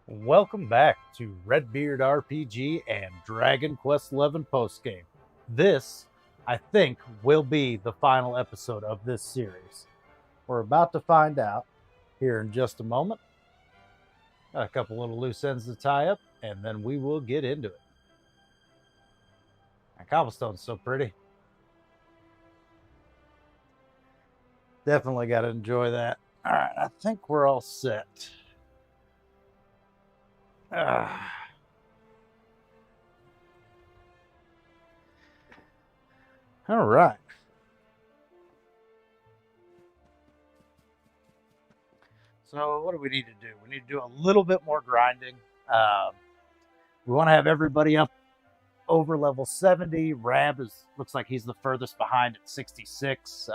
Welcome back to Redbeard RPG and Dragon Quest XI postgame. This, I think, will be the final episode of this series. We're about to find out here in just a moment. Got a couple little loose ends to tie up, and then we will get into it. That cobblestone's so pretty. Definitely got to enjoy that. All right, I think we're all set. All right. So what do we need to do? We need to do a little bit more grinding. We want to have everybody up over level 70. Rab looks like he's the furthest behind at 66.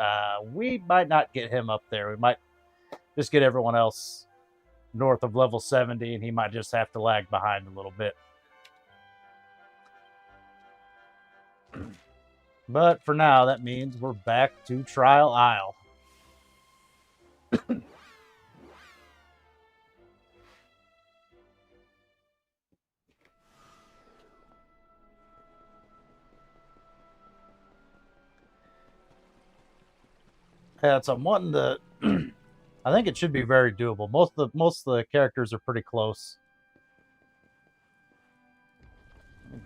We might not get him up there. We might just get everyone else north of level 70, and he might just have to lag behind a little bit. But for now, that means we're back to Trial Isle. Yeah, so I'm wanting to. I think it should be very doable. Most of the characters are pretty close.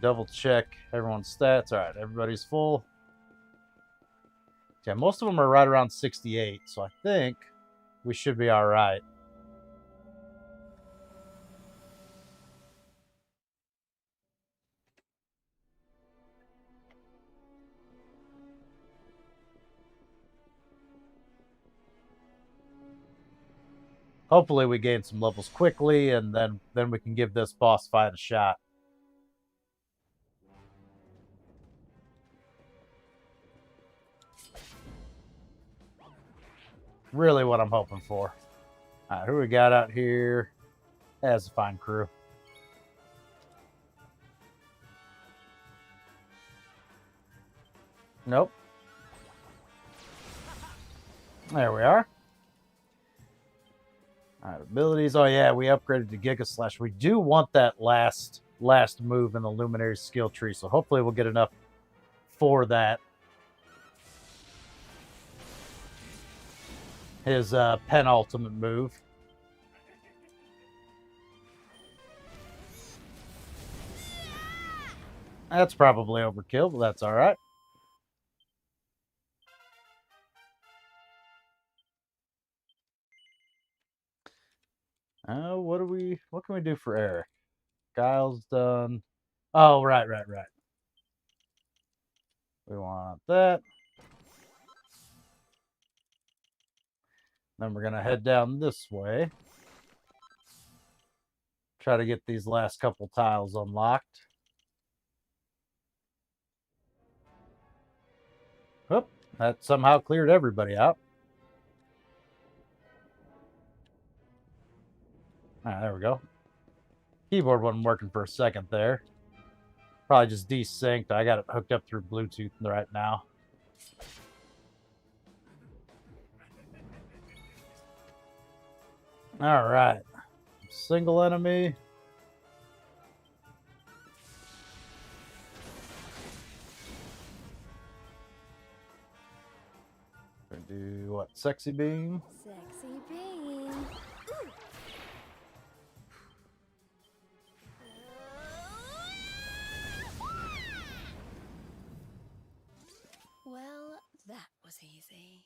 Double check everyone's stats. All right, everybody's full. Okay, most of them are right around 68, so I think we should be all right. Hopefully we gain some levels quickly, and then we can give this boss fight a shot. Really what I'm hoping for. All right, who we got out here? That's a fine crew. Nope. There we are. All right, abilities. Oh yeah, we upgraded to Giga Slash. We do want that last move in the Luminary skill tree, so hopefully we'll get enough for that. His penultimate move. That's probably overkill, but that's all right. What can we do for Eric? Giles done. Oh, right. We want that. Then we're going to head down this way. Try to get these last couple tiles unlocked. Whoop, that somehow cleared everybody out. There we go. Keyboard wasn't working for a second there. Probably just desynced. I got it hooked up through Bluetooth right now. All right. Single enemy. Gonna do what? Sexy beam? Sexy beam. Well, that was easy.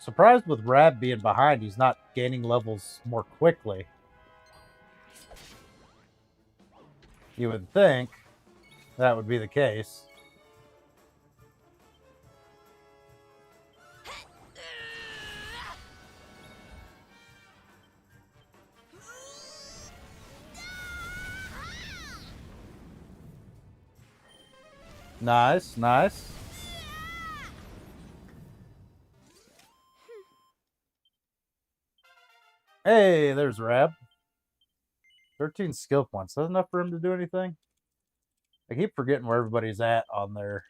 Surprised with Rab being behind, he's not gaining levels more quickly. You would think that would be the case. Nice. Hey, there's Rab. 13 skill points. That's enough for him to do anything? I keep forgetting where everybody's at on their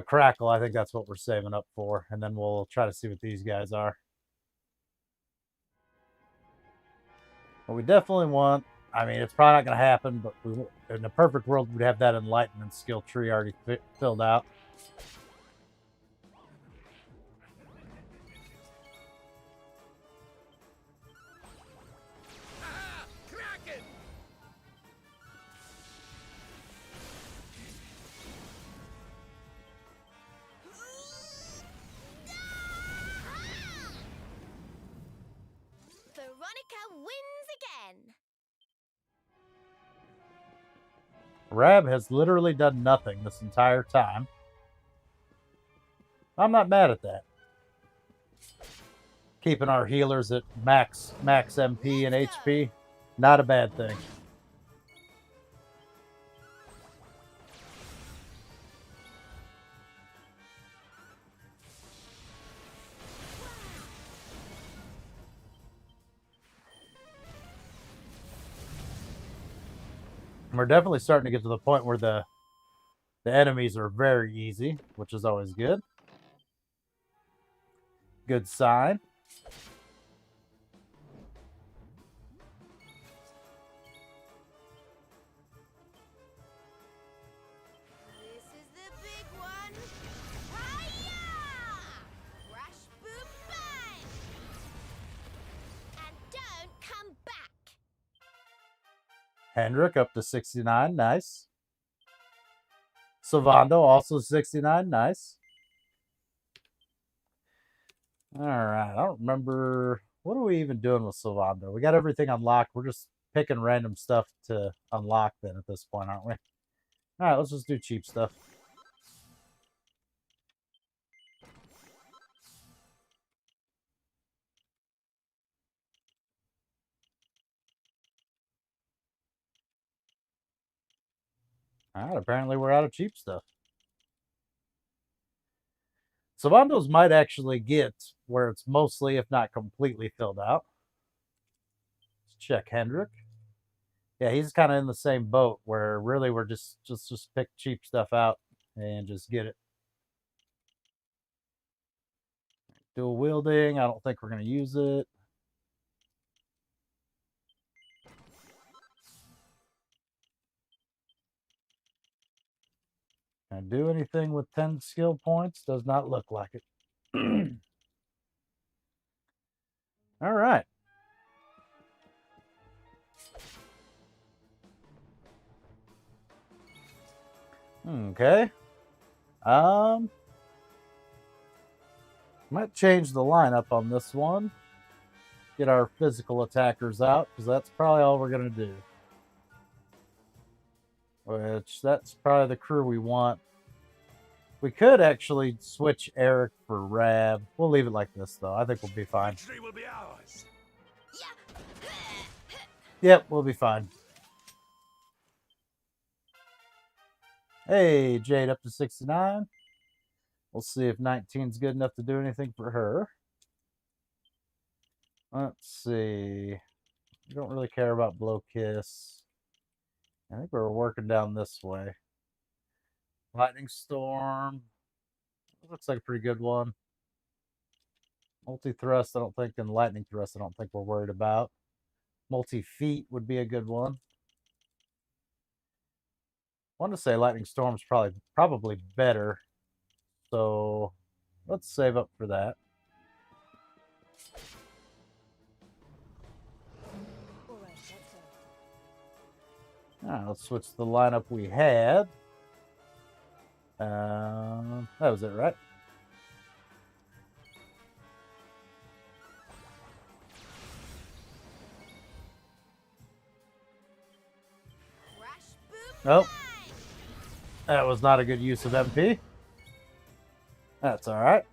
Crackle. I think that's what we're saving up for. And then we'll try to see what these guys are. But we definitely want, I mean, it's probably not going to happen, but in a perfect world, we'd have that enlightenment skill tree already filled out. Veronica wins again. Rab has literally done nothing this entire time. I'm not mad at that. Keeping our healers at max MP and HP, not a bad thing. We're definitely starting to get to the point where the enemies are very easy, which is always good. Good sign. This is the big one. Hiya! Crash, boom, bang! And don't come back. Hendrick up to 69, nice. Savando also 69, nice. All right, I don't remember. What are we even doing with Savando? We got everything unlocked. We're just picking random stuff to unlock then at this point, aren't we? All right, let's just do cheap stuff. All right, apparently we're out of cheap stuff. Savandos might actually get where it's mostly, if not completely, filled out. Let's check Hendrick. Yeah, he's kind of in the same boat where really we're just pick cheap stuff out and just get it. Dual wielding, I don't think we're going to use it. Can I do anything with 10 skill points? Does not look like it. All right. Okay. Might change the lineup on this one. Get our physical attackers out, because that's probably all we're going to do. Which, that's probably the crew we want. We could actually switch Eric for Rab. We'll leave it like this, though. I think we'll be fine. Victory will be ours. Yep, we'll be fine. Hey, Jade up to 69. We'll see if 19's good enough to do anything for her. Let's see. We don't really care about Blow Kiss. I think we're working down this way. Lightning Storm. Looks like a pretty good one. Multi-thrust, I don't think, and lightning thrust, I don't think we're worried about. Multi-feet would be a good one. I want to say lightning storm's probably better. So let's save up for that. All right, let's switch the lineup we had. That was it, right? Nope. That was not a good use of MP. That's all right.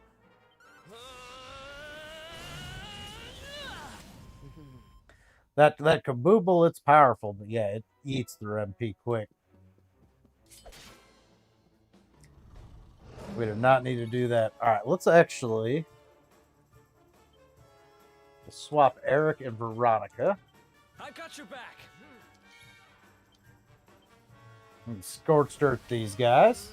That Kabooble, it's powerful, but yeah, it eats through MP quick. We do not need to do that. All right, let's actually swap Eric and Veronica. I got your back. And scorched earth these guys.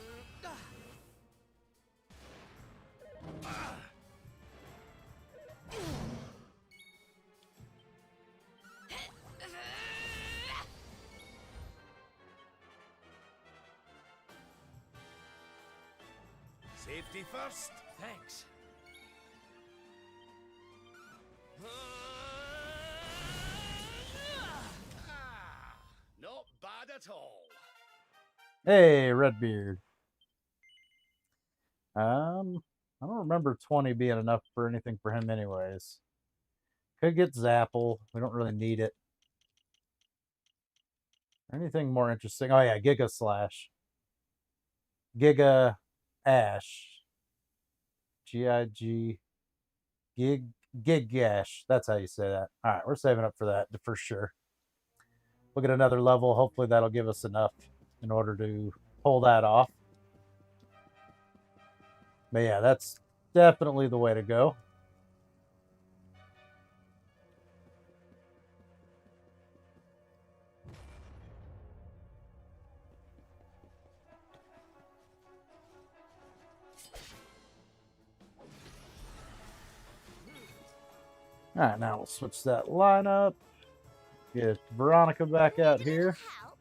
Safety first. Thanks. Not bad at all. Hey, Redbeard. I don't remember 20 being enough for anything for him anyways. Could get Zapple. We don't really need it. Anything more interesting? Oh yeah, Giga Slash. Giga Ash. G-I-G. Gig Gash. That's how you say that. All right, we're saving up for that for sure. We'll get another level. Hopefully that'll give us enough in order to pull that off. But yeah, that's definitely the way to go. All right, now we'll switch that lineup. Get Veronica back out Need a here. little help?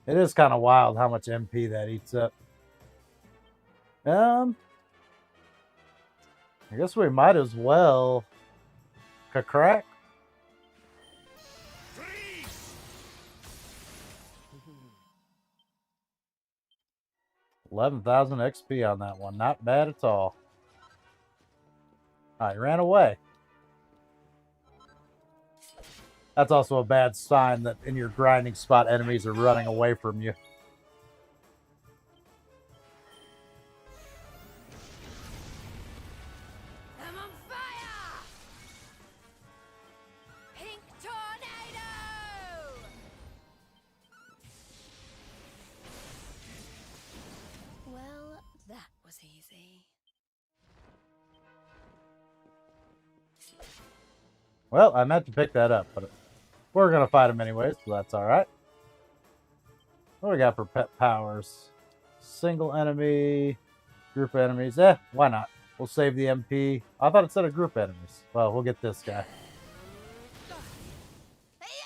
It is kind of wild how much MP that eats up. I guess we might as well crack. Freeze! 11,000 XP on that one. Not bad at all. All right, he ran away. That's also a bad sign that in your grinding spot, enemies are running away from you. I'm on fire! Pink tornado! Well, that was easy. Well, I meant to pick that up, but we're going to fight him anyways, so that's all right. What do we got for pet powers? Single enemy, group enemies. Why not? We'll save the MP. I thought it said a group enemies. Well, we'll get this guy.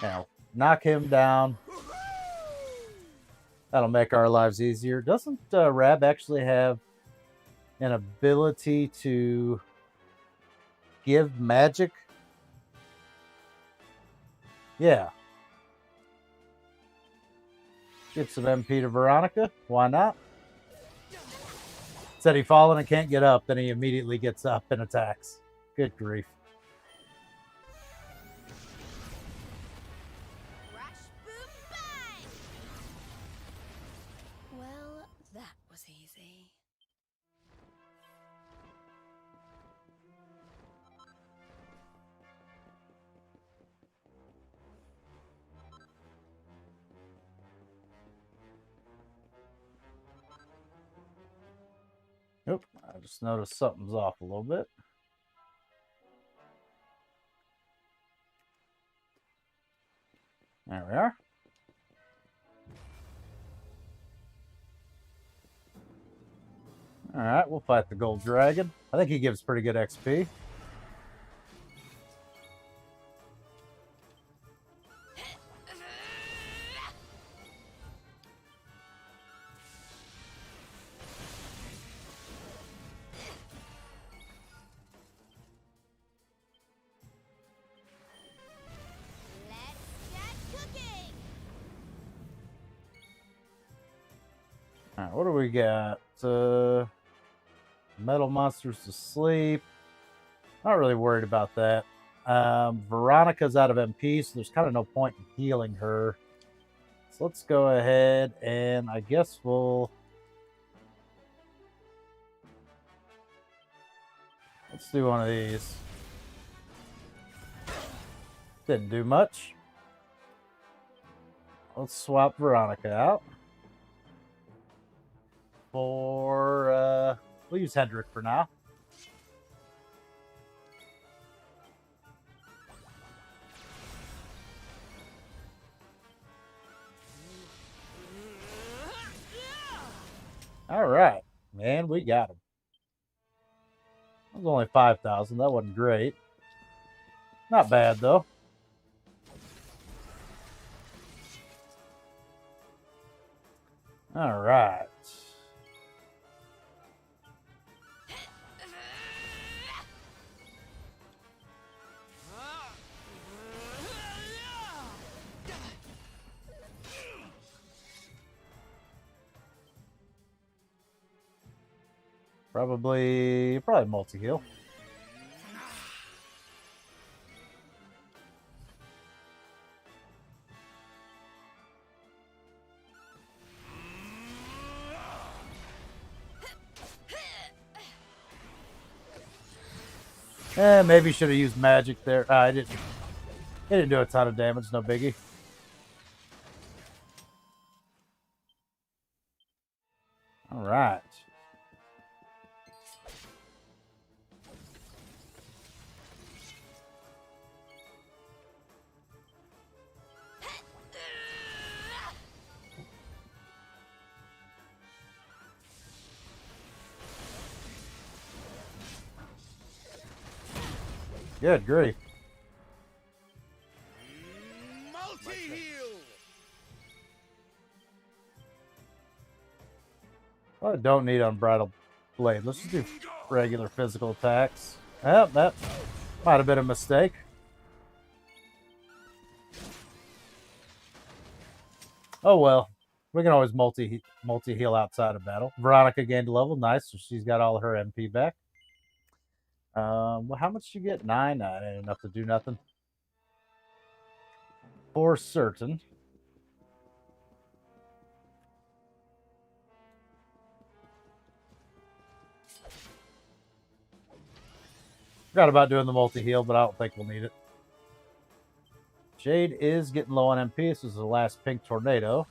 Now, knock him down. That'll make our lives easier. Doesn't Rab actually have an ability to give magic? Yeah. Get some MP to Veronica. Why not? Said he fallen and can't get up, then he immediately gets up and attacks. Good grief. Crash, boom, bang! Well, that was easy. Nope. I just noticed something's off a little bit. There we are. All right, we'll fight the gold dragon. I think he gives pretty good XP. All right, what do we got? Metal monsters to sleep. Not really worried about that. Veronica's out of MP, so there's kind of no point in healing her. So let's go ahead and I guess let's do one of these. Didn't do much. Let's swap Veronica out for we'll use Hendrik for now. All right, man, we got him. was only 5,000. That wasn't great. Not bad, though. All right. Probably multi-heal. Maybe should have used magic there. I didn't. It didn't do a ton of damage. No biggie. All right. Good grief. Multi-heal. Well, I don't need Unbridled Blade. Let's just do regular physical attacks. Yep, that might have been a mistake. Oh well. We can always multi-heal outside of battle. Veronica gained a level. Nice. So she's got all her MP back. Well, how much did you get? 9? That ain't enough to do nothing. For certain. Forgot about doing the multi-heal, but I don't think we'll need it. Jade is getting low on MP. This is the last pink tornado.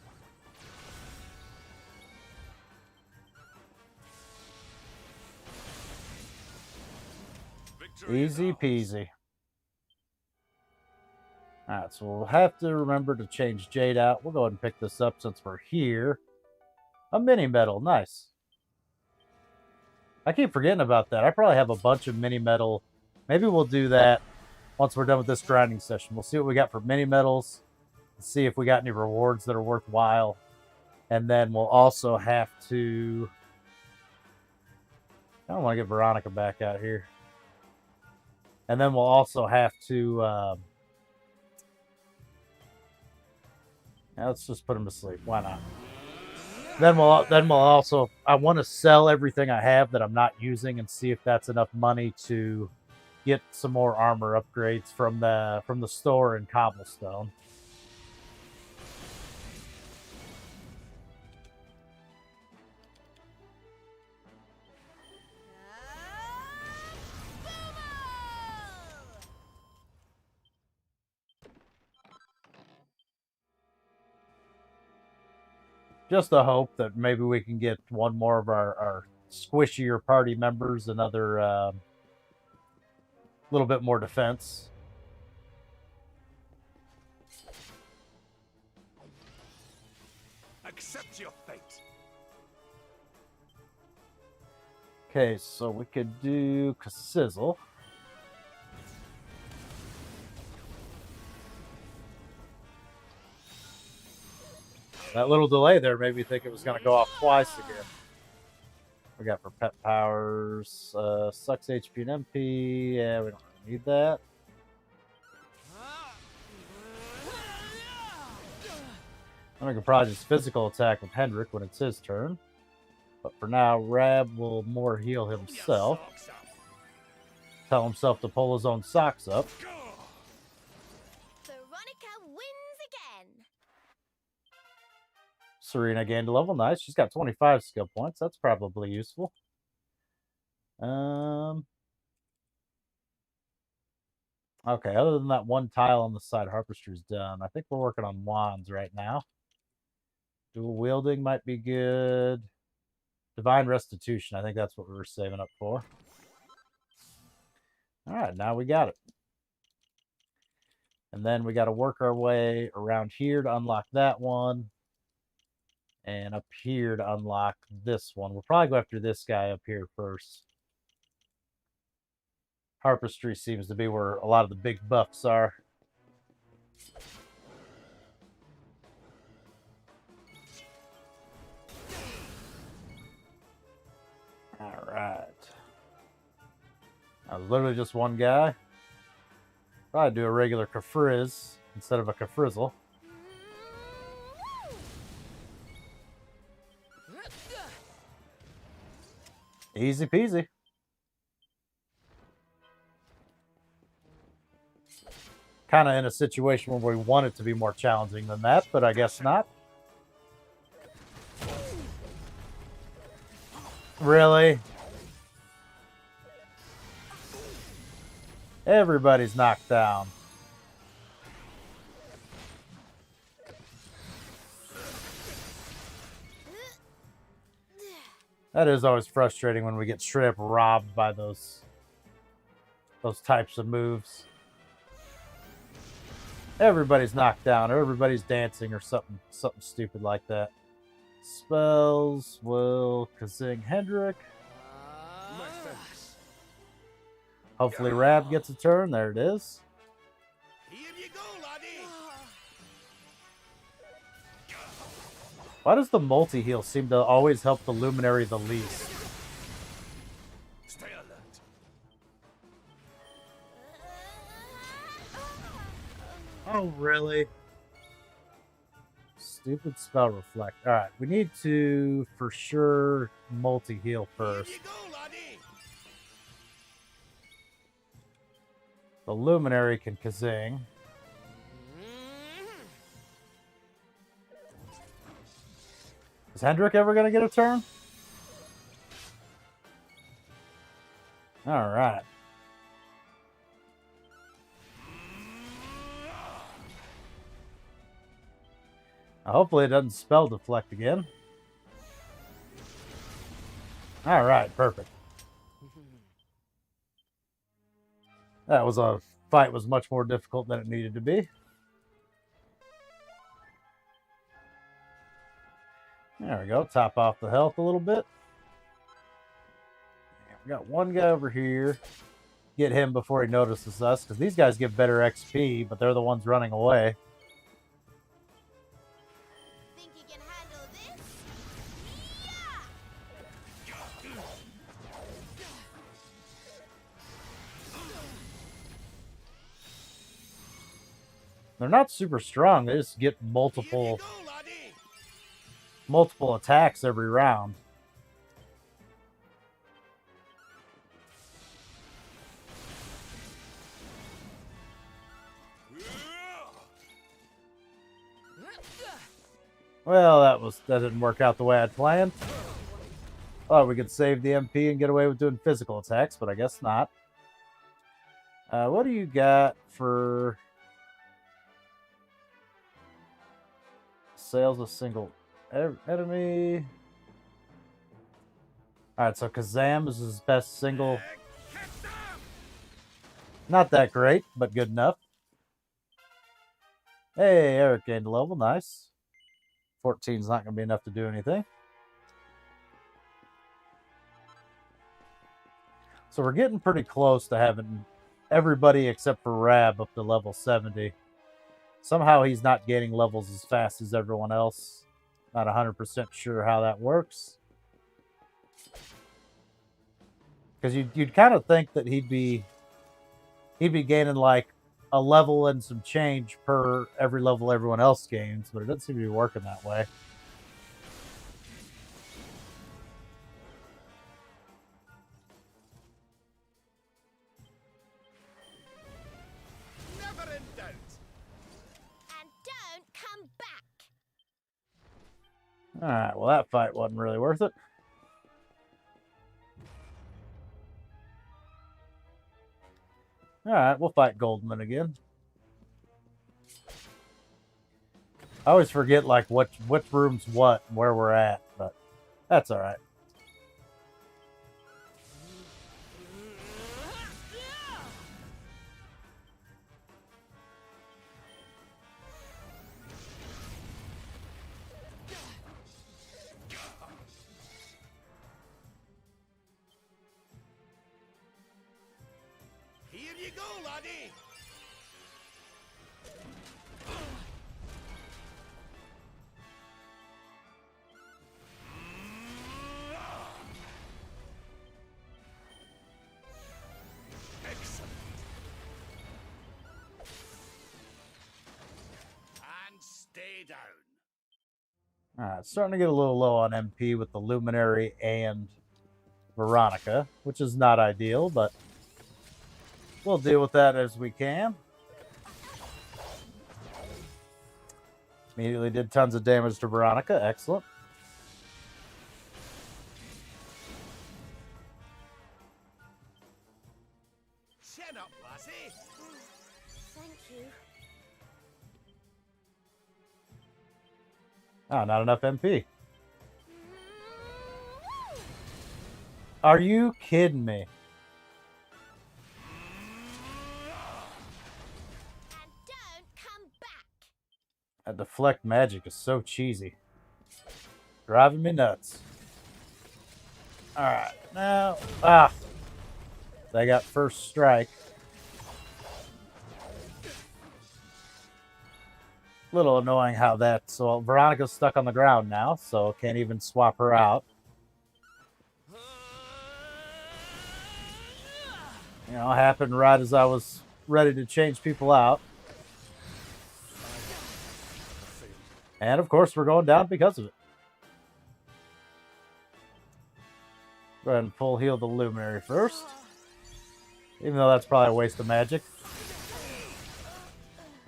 Easy peasy. Alright, so we'll have to remember to change Jade out. We'll go ahead and pick this up since we're here. A mini medal, nice. I keep forgetting about that. I probably have a bunch of mini medal. Maybe we'll do that once we're done with this grinding session. We'll see what we got for mini medals. See if we got any rewards that are worthwhile. And then we'll also have to... I don't want to get Veronica back out here. And then we'll also have to... let's just put him to sleep. Why not? Then we'll also... I want to sell everything I have that I'm not using and see if that's enough money to get some more armor upgrades from the store in Cobblestone. Just a hope that maybe we can get one more of our squishier party members, another little bit more defense. Accept your fate. Okay, so we could do Sizzle. That little delay there made me think it was going to go off twice again. We got for pet powers, sucks HP and MP. Yeah, we don't really need that. And we can probably just physical attack with Hendrik when it's his turn. But for now, Rab will more heal himself. Tell himself to pull his own socks up. Veronica wins again. Serena gained a level. Nice. She's got 25 skill points. That's probably useful. Okay, other than that one tile on the side, Harpester's done. I think we're working on wands right now. Dual wielding might be good. Divine Restitution. I think that's what we were saving up for. All right, now we got it. And then we got to work our way around here to unlock that one. And up here to unlock this one. We'll probably go after this guy up here first. Harpistry seems to be where a lot of the big buffs are. All right. I was literally just one guy. Probably do a regular Kafrizz instead of a Kafrizzle. Easy peasy. Kind of in a situation where we want it to be more challenging than that, but I guess not. Really? Everybody's knocked down. That is always frustrating when we get straight up robbed by those types of moves. Everybody's knocked down, or everybody's dancing, or something stupid like that. Spells will Kazing Hendrik. Hopefully Rab gets a turn. There it is. Here you go, laddie. Why does the multi-heal seem to always help the Luminary the least? Stay alert. Oh, really? Stupid spell reflect. Alright, we need to, for sure, multi-heal first. Here you go, laddie. The Luminary can Kazing. Is Hendrik ever going to get a turn? Alright. Hopefully it doesn't spell deflect again. Alright, perfect. That was a fight was much more difficult than it needed to be. There we go. Top off the health a little bit. We got one guy over here. Get him before he notices us, because these guys give better XP, but they're the ones running away. Think you can handle this? They're not super strong. They just get Here you multiple go, laddie. attacks every round. Well, that didn't work out the way I'd planned. Thought we could save the MP and get away with doing physical attacks, but I guess not. What do you got for sales a single enemy? Alright, so Kazam is his best single. Not that great, but good enough. Hey, Eric gained a level. Nice. 14 is not going to be enough to do anything. So we're getting pretty close to having everybody except for Rab up to level 70. Somehow he's not gaining levels as fast as everyone else. Not 100% sure how that works. Because you'd kind of think that he'd be gaining like a level and some change per every level everyone else gains, but it doesn't seem to be working that way. Never in doubt. And don't come back. Alright, well that fight wasn't really worth it. Alright, we'll fight Goldman again. I always forget like which room's what and where we're at, but that's alright. you go, laddie! Excellent. And stay down. Alright, starting to get a little low on MP with the Luminary and Veronica, which is not ideal, but we'll deal with that as we can. Immediately did tons of damage to Veronica. Excellent. Chin up, lassie. Thank you. Oh, not enough MP. Are you kidding me? And don't come back. That deflect magic is so cheesy. Driving me nuts. Alright, now... They got first strike. Little annoying how that... So Veronica's stuck on the ground now, so can't even swap her out. You know, happened right as I was ready to change people out. And of course, we're going down because of it. Go ahead and full heal the Luminary first. Even though that's probably a waste of magic.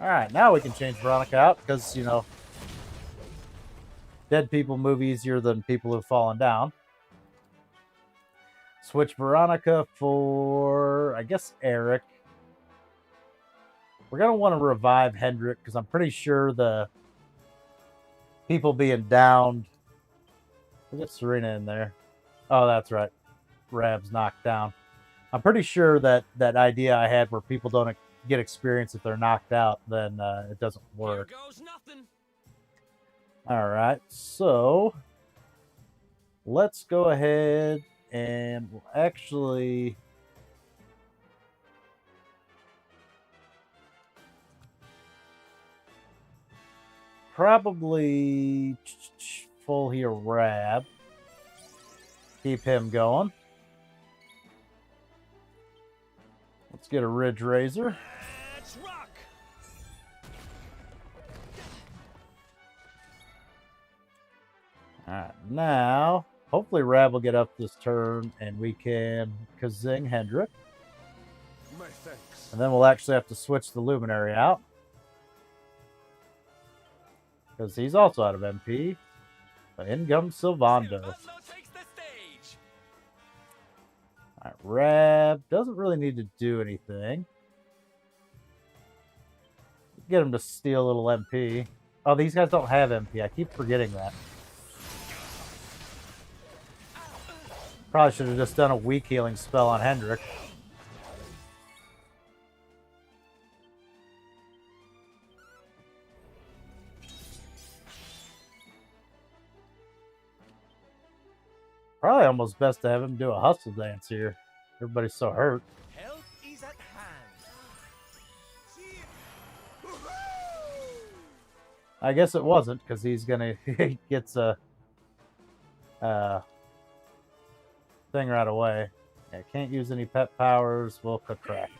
Alright, now we can change Veronica out because, you know, dead people move easier than people who've fallen down. Switch Veronica for, I guess, Eric. We're going to want to revive Hendrik because I'm pretty sure the people being downed... We'll get Serena in there. Oh, that's right. Rab's knocked down. I'm pretty sure that that idea I had where people don't get experience if they're knocked out, then it doesn't work. Here goes nothing. All right, so let's go ahead and we'll actually... Probably full heal Rab. Keep him going. Let's get a Ridge Razor. Let's rock. Alright, now, hopefully Rab will get up this turn and we can Kazing Hendrik. My thanks. And then we'll actually have to switch the Luminary out. Because he's also out of MP. But in comes Sylvando. Alright, Rab doesn't really need to do anything. Get him to steal a little MP. Oh, these guys don't have MP. I keep forgetting that. Probably should have just done a weak healing spell on Hendrik. Probably almost best to have him do a hustle dance here. Everybody's so hurt. Help is at hand. I guess it wasn't, because he's gonna he gets a thing right away. Yeah, can't use any pet powers. We'll crack.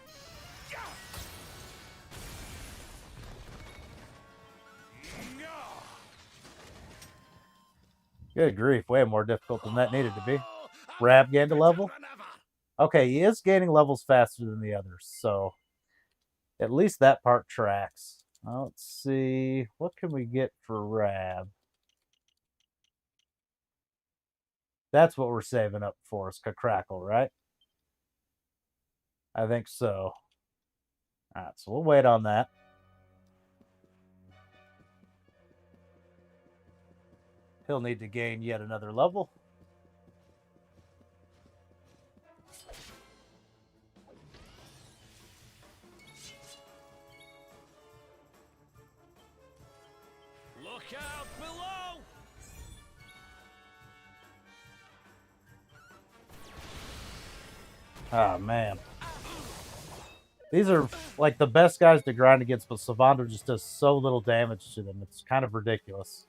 Good grief, way more difficult than that needed to be. Rab gained a level. Okay, he is gaining levels faster than the others, so at least that part tracks. Well, let's see. What can we get for Rab? That's what we're saving up for, is Crackle, right? I think so. Alright, so we'll wait on that. He'll need to gain yet another level. Look out below! Oh, man. These are like the best guys to grind against, but Savander just does so little damage to them. It's kind of ridiculous.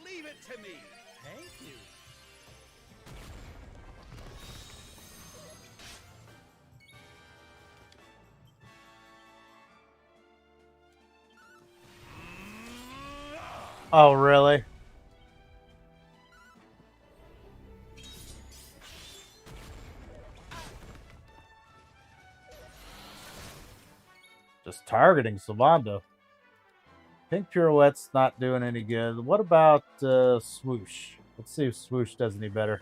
Leave it to me. Thank you. Oh, really? Just targeting Savando. Pink Pirouette's not doing any good. What about Swoosh? Let's see if Swoosh does any better.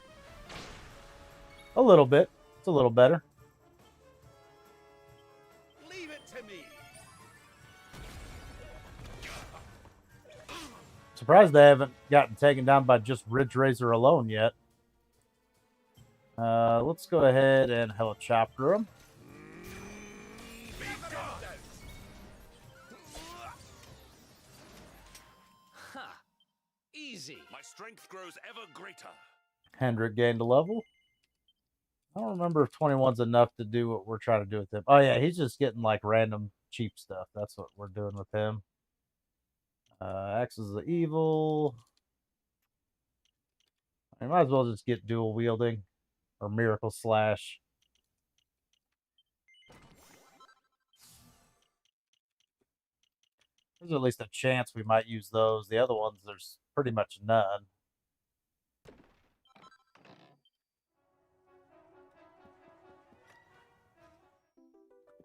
A little bit. It's a little better. Leave it to me. Surprised they haven't gotten taken down by just Ridge Razor alone yet. Let's go ahead and helicopter him. Ha! Easy. My strength grows ever greater. Hendrick gained a level. I don't remember if 21's enough to do what we're trying to do with him. Oh, yeah, he's just getting like random cheap stuff. That's what we're doing with him. Axes of Evil. I might as well just get dual wielding or Miracle Slash. There's at least a chance we might use those. The other ones, there's pretty much none.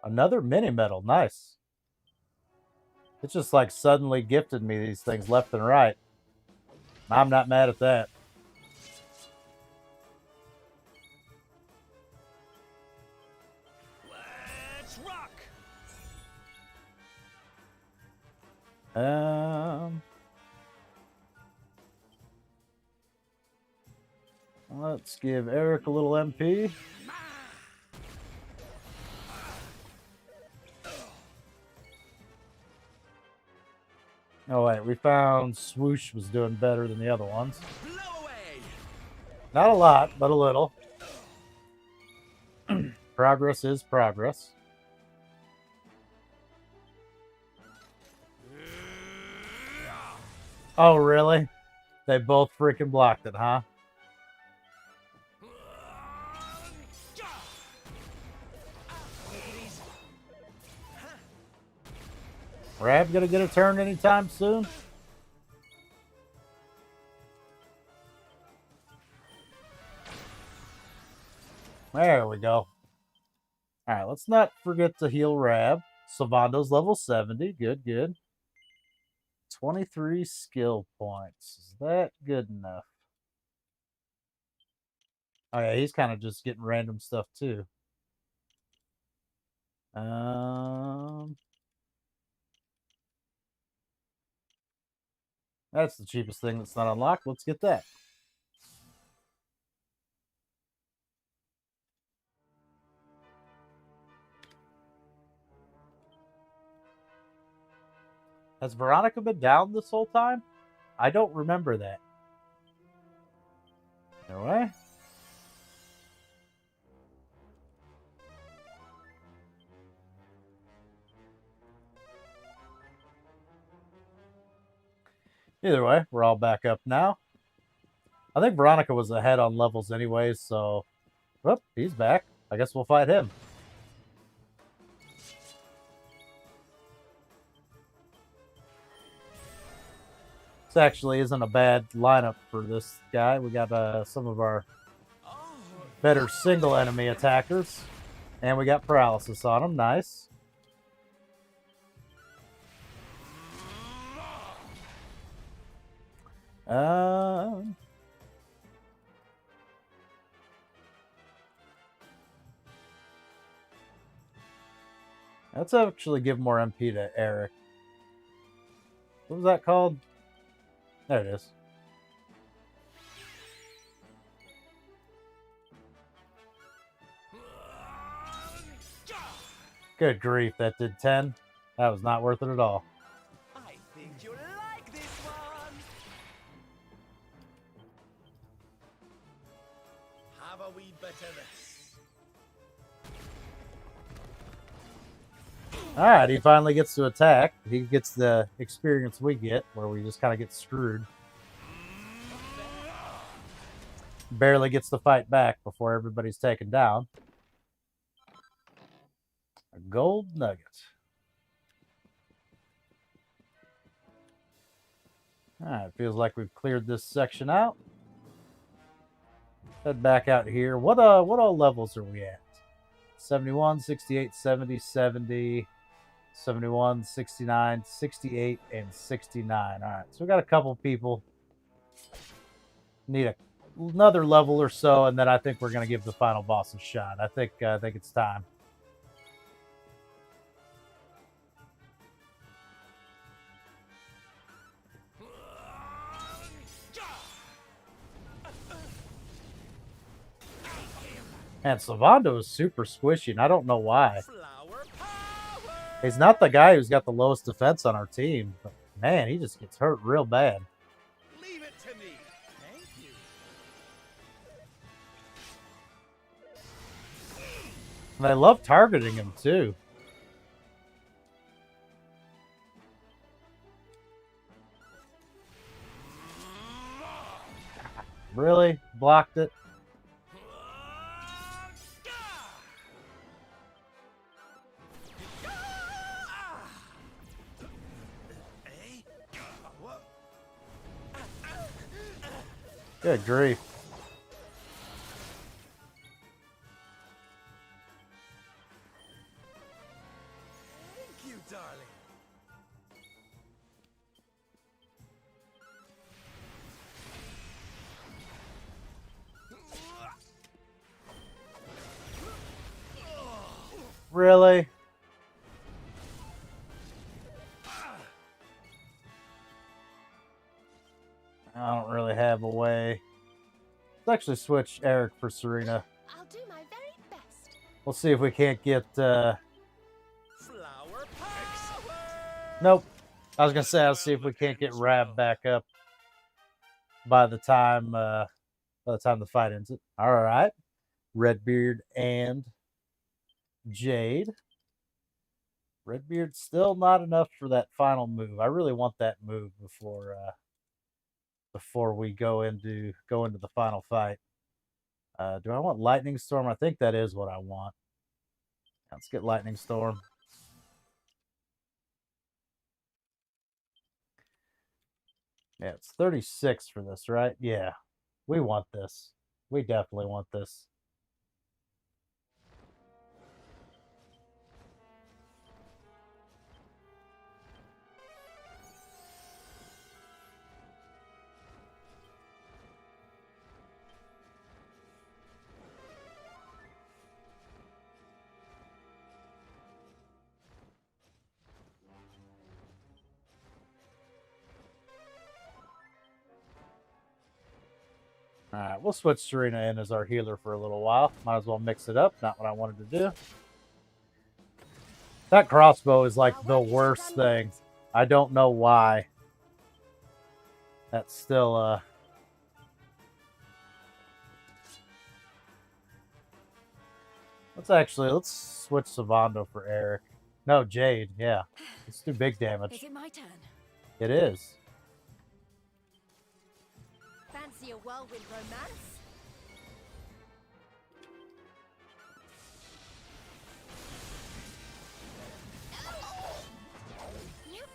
Another mini medal, nice. It's just like suddenly gifted me these things left and right. I'm not mad at that. Let's rock. Let's give Eric a little MP. Oh wait, we found Swoosh was doing better than the other ones. Blow away. Not a lot, but a little. Progress is progress. Oh, really? They both freaking blocked it, huh? Rab gonna get a turn anytime soon? There we go. Alright, let's not forget to heal Rab. Savando's level 70. Good, good. 23 skill points. Is that good enough? Oh yeah, he's kind of just getting random stuff too. That's the cheapest thing that's not unlocked. Let's get that. Has Veronica been down this whole time? I don't remember that. Anyway. Either way, we're all back up now. I think Veronica was ahead on levels anyways, so... Whoop, he's back. I guess we'll fight him. This actually isn't a bad lineup for this guy. We got some of our better single enemy attackers. And we got paralysis on him. Nice. Let's actually give more MP to Eric. What was that called? There it is. Good grief, that did 10. That was not worth it at all. I think you like this one. Have a wee bit of this. All right, he finally gets to attack. He gets the experience we get, where we just kind of get screwed. Barely gets to fight back before everybody's taken down. A gold nugget. All right, feels like we've cleared this section out. Head back out here. What all levels are we at? 71, 68, 70, 70, 71, 69, 68, and 69. All right, so we got a couple people. Need another level or so, and then I think we're going to give the final boss a shot. I think it's time. And Savando is super squishy, and I don't know why. Flower power. He's not the guy who's got the lowest defense on our team, but man, he just gets hurt real bad. Leave it to me. Thank you. And I love targeting him too. Really? Blocked it? Good grief. Thank you, darling. Really? I don't really have a way. Let's actually switch Eric for Serena. I'll do my very best. We'll see if we can't get... Flower power. Nope. I was going to say, I'll see if we can't get Rab back up by the time the fight ends. All right. Redbeard and Jade. Redbeard's still not enough for that final move. I really want that move before we go into the final fight. Do I want Lightning Storm? I think that is what I want. Let's get Lightning Storm. Yeah, it's 36 for this, right? Yeah. We want this. We definitely want this. All right, we'll switch Serena in as our healer for a little while. Might as well mix it up. Not what I wanted to do. That crossbow is like the worst thing. I don't know why. That's still let's switch Savando for Eric. No, Jade, yeah. Let's do big damage. Is it my turn? It is. Fancy a whirlwind romance? Yep.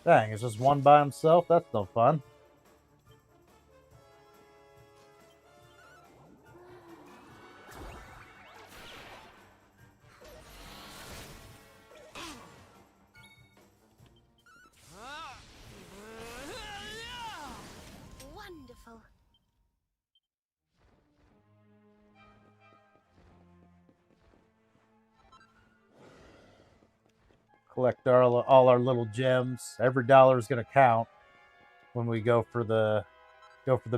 Dang, it's just one by himself? That's no fun. Wonderful. Collect all our little gems. Every dollar is going to count when we go for the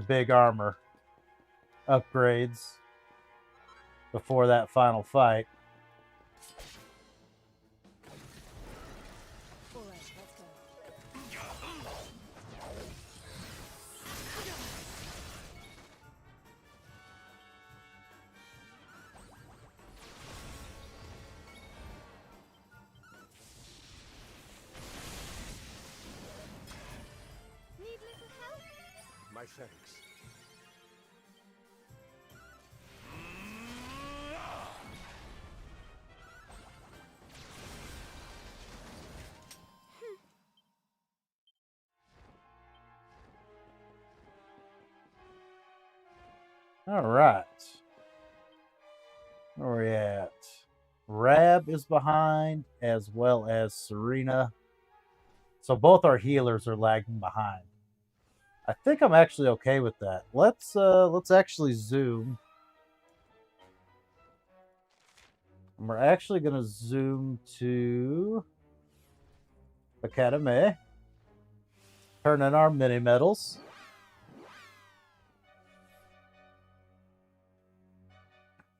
big armor upgrades before that final fight. Need little help? My thanks. All right. Where are we at? Rab is behind, as well as Serena. So both our healers are lagging behind. I think I'm actually okay with that. Let's actually zoom. And we're actually gonna zoom to Academy. Turn in our mini medals.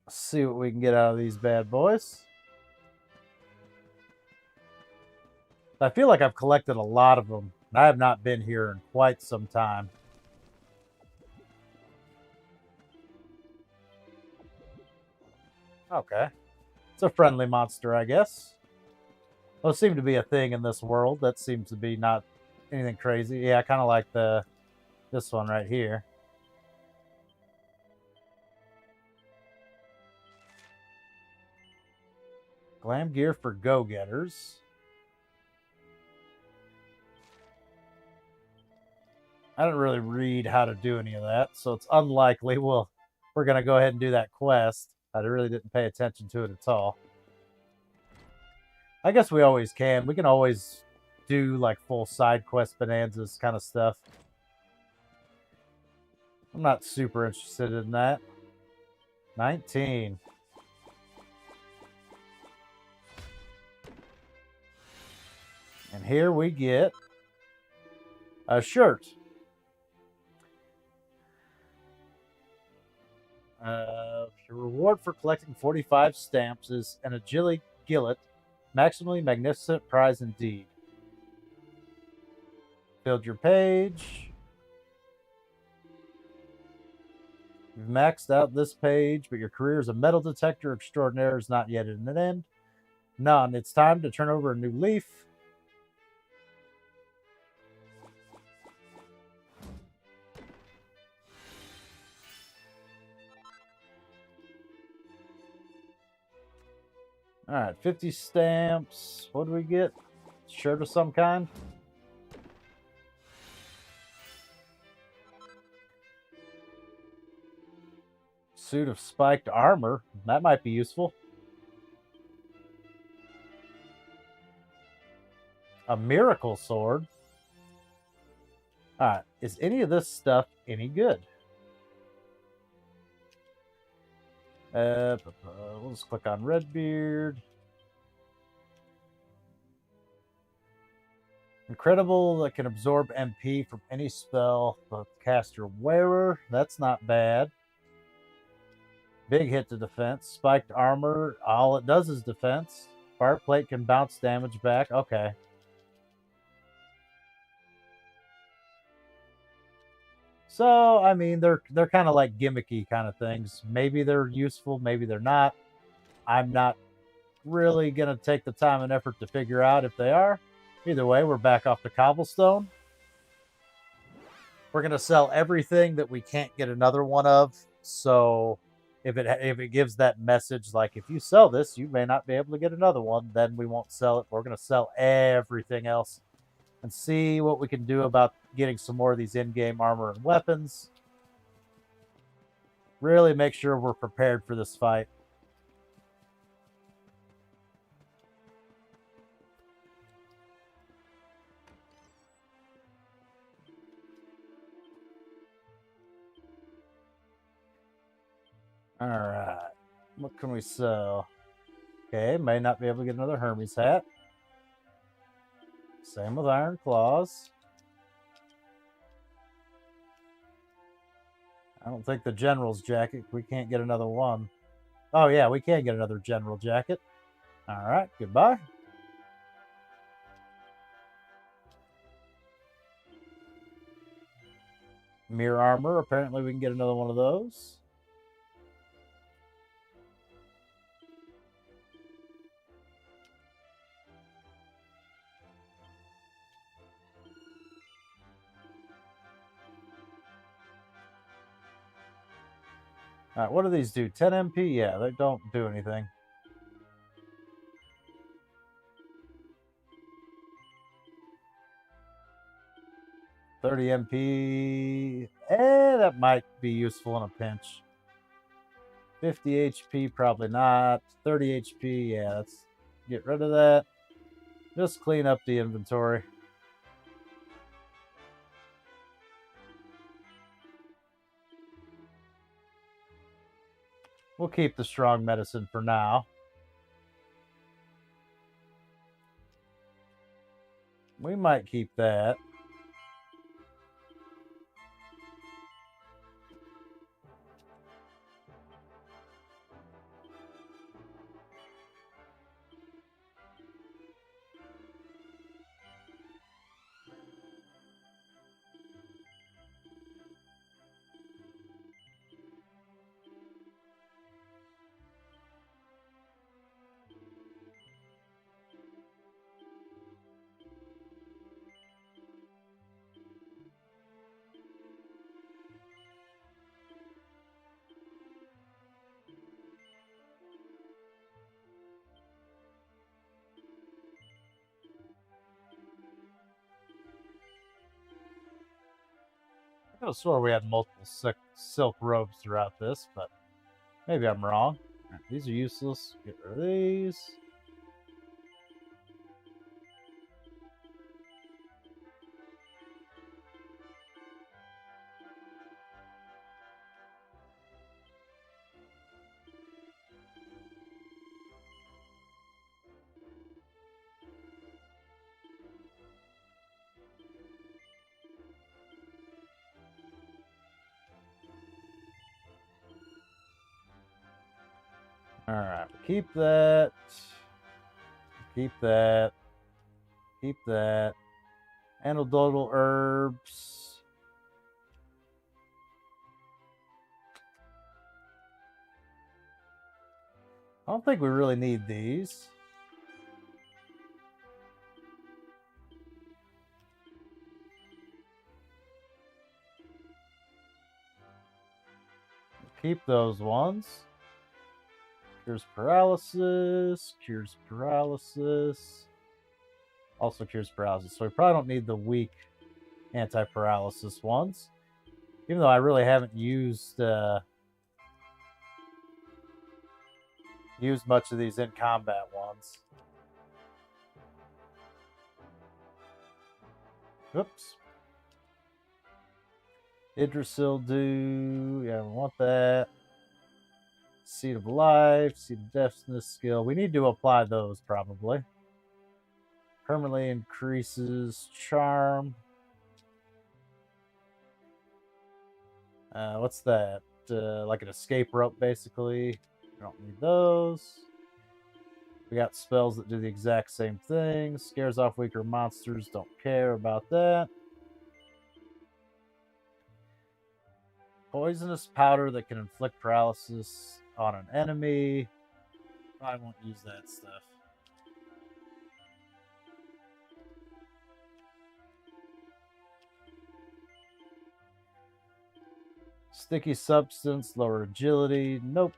See what we can get out of these bad boys. I feel like I've collected a lot of them. And I have not been here in quite some time. Okay. It's a friendly monster, I guess. Those seem to be a thing in this world. That seems to be not anything crazy. Yeah, I kind of like this one right here. Glam gear for go-getters. I didn't really read how to do any of that, so it's unlikely we're going to go ahead and do that quest. I really didn't pay attention to it at all. I guess we always can. We can always do like full side quest bonanzas kind of stuff. I'm not super interested in that. 19. And here we get a shirt. Your reward for collecting 45 stamps is an agility gillet. Maximally magnificent prize indeed. Filled your page. You've maxed out this page, but your career as a metal detector extraordinaire is not yet at an end. None. It's time to turn over a new leaf. All right, 50 stamps. What do we get? Shirt of some kind? Suit of spiked armor. That might be useful. A miracle sword. All right, is any of this stuff any good? We'll just click on Redbeard. Incredible that can absorb MP from any spell the caster wearer. That's not bad. Big hit to defense. Spiked armor. All it does is defense. Fire plate can bounce damage back. Okay. So, I mean, they're kind of like gimmicky kind of things. Maybe they're useful, maybe they're not. I'm not really going to take the time and effort to figure out if they are. Either way, we're back off the cobblestone. We're going to sell everything that we can't get another one of. So, if it gives that message like, if you sell this, you may not be able to get another one, then we won't sell it. We're going to sell everything else and see what we can do about getting some more of these in-game armor and weapons. Really make sure we're prepared for this fight. All right. What can we sell? Okay, may not be able to get another Hermes hat. Same with Iron Claws. I don't think the General's jacket, we can't get another one. Oh yeah, we can get another General jacket. All right, goodbye. Mirror armor. Apparently we can get another one of those. Alright, what do these do? 10 MP? Yeah, they don't do anything. $30 MP. That might be useful in a pinch. 50 HP, probably not. 30 HP, yeah, let's get rid of that. Just clean up the inventory. We'll keep the strong medicine for now. We might keep that. I could have swore we had multiple silk robes throughout this, but maybe I'm wrong. Right, these are useless. Get rid of these. Alright, keep that. Keep that. Keep that. Antidotal herbs. I don't think we really need these. Keep those ones. Cures paralysis. Cures paralysis. Also cures paralysis. So we probably don't need the weak anti-paralysis ones. Even though I really haven't used much of these in combat ones. Oops. Idrisil do. Yeah, we want that. Seed of Life, Seed of Deafness skill. We need to apply those probably. Permanently increases charm. What's that? Like an escape rope, basically. We don't need those. We got spells that do the exact same thing. Scares off weaker monsters. Don't care about that. Poisonous powder that can inflict paralysis on an enemy. I won't use that stuff. Sticky substance, lower agility. Nope.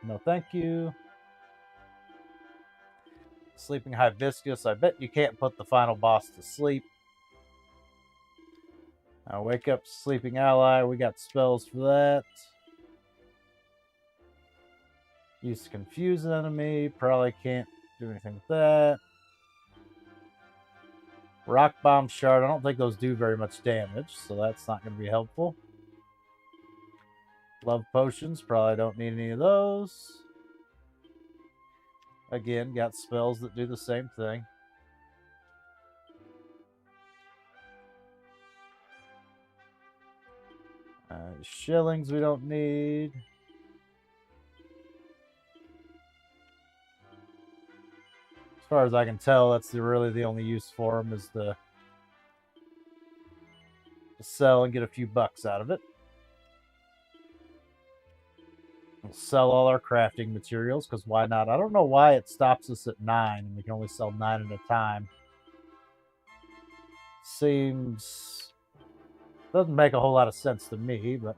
No, thank you. Sleeping hibiscus. I bet you can't put the final boss to sleep. Wake up sleeping ally. We got spells for that. Use to confuse an enemy. Probably can't do anything with that. Rock bomb shard. I don't think those do very much damage, so that's not going to be helpful. Love potions. Probably don't need any of those. Again, got spells that do the same thing. Shillings we don't need. As far as I can tell, that's really the only use for them is the to sell and get a few bucks out of it. We'll sell all our crafting materials, because why not? I don't know why it stops us at 9, and we can only sell 9 at a time. Seems... doesn't make a whole lot of sense to me, but...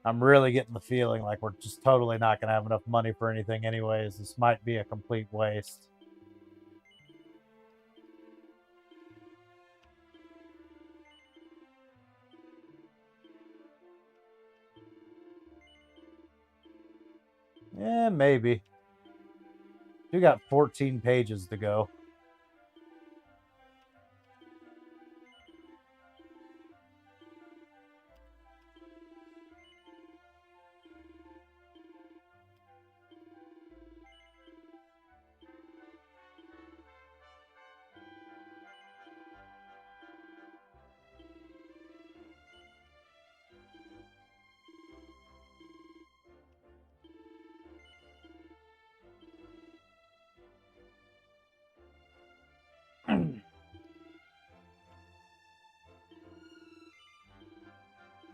I'm really getting the feeling like we're just totally not going to have enough money for anything anyways. This might be a complete waste. Yeah, maybe. We got 14 pages to go.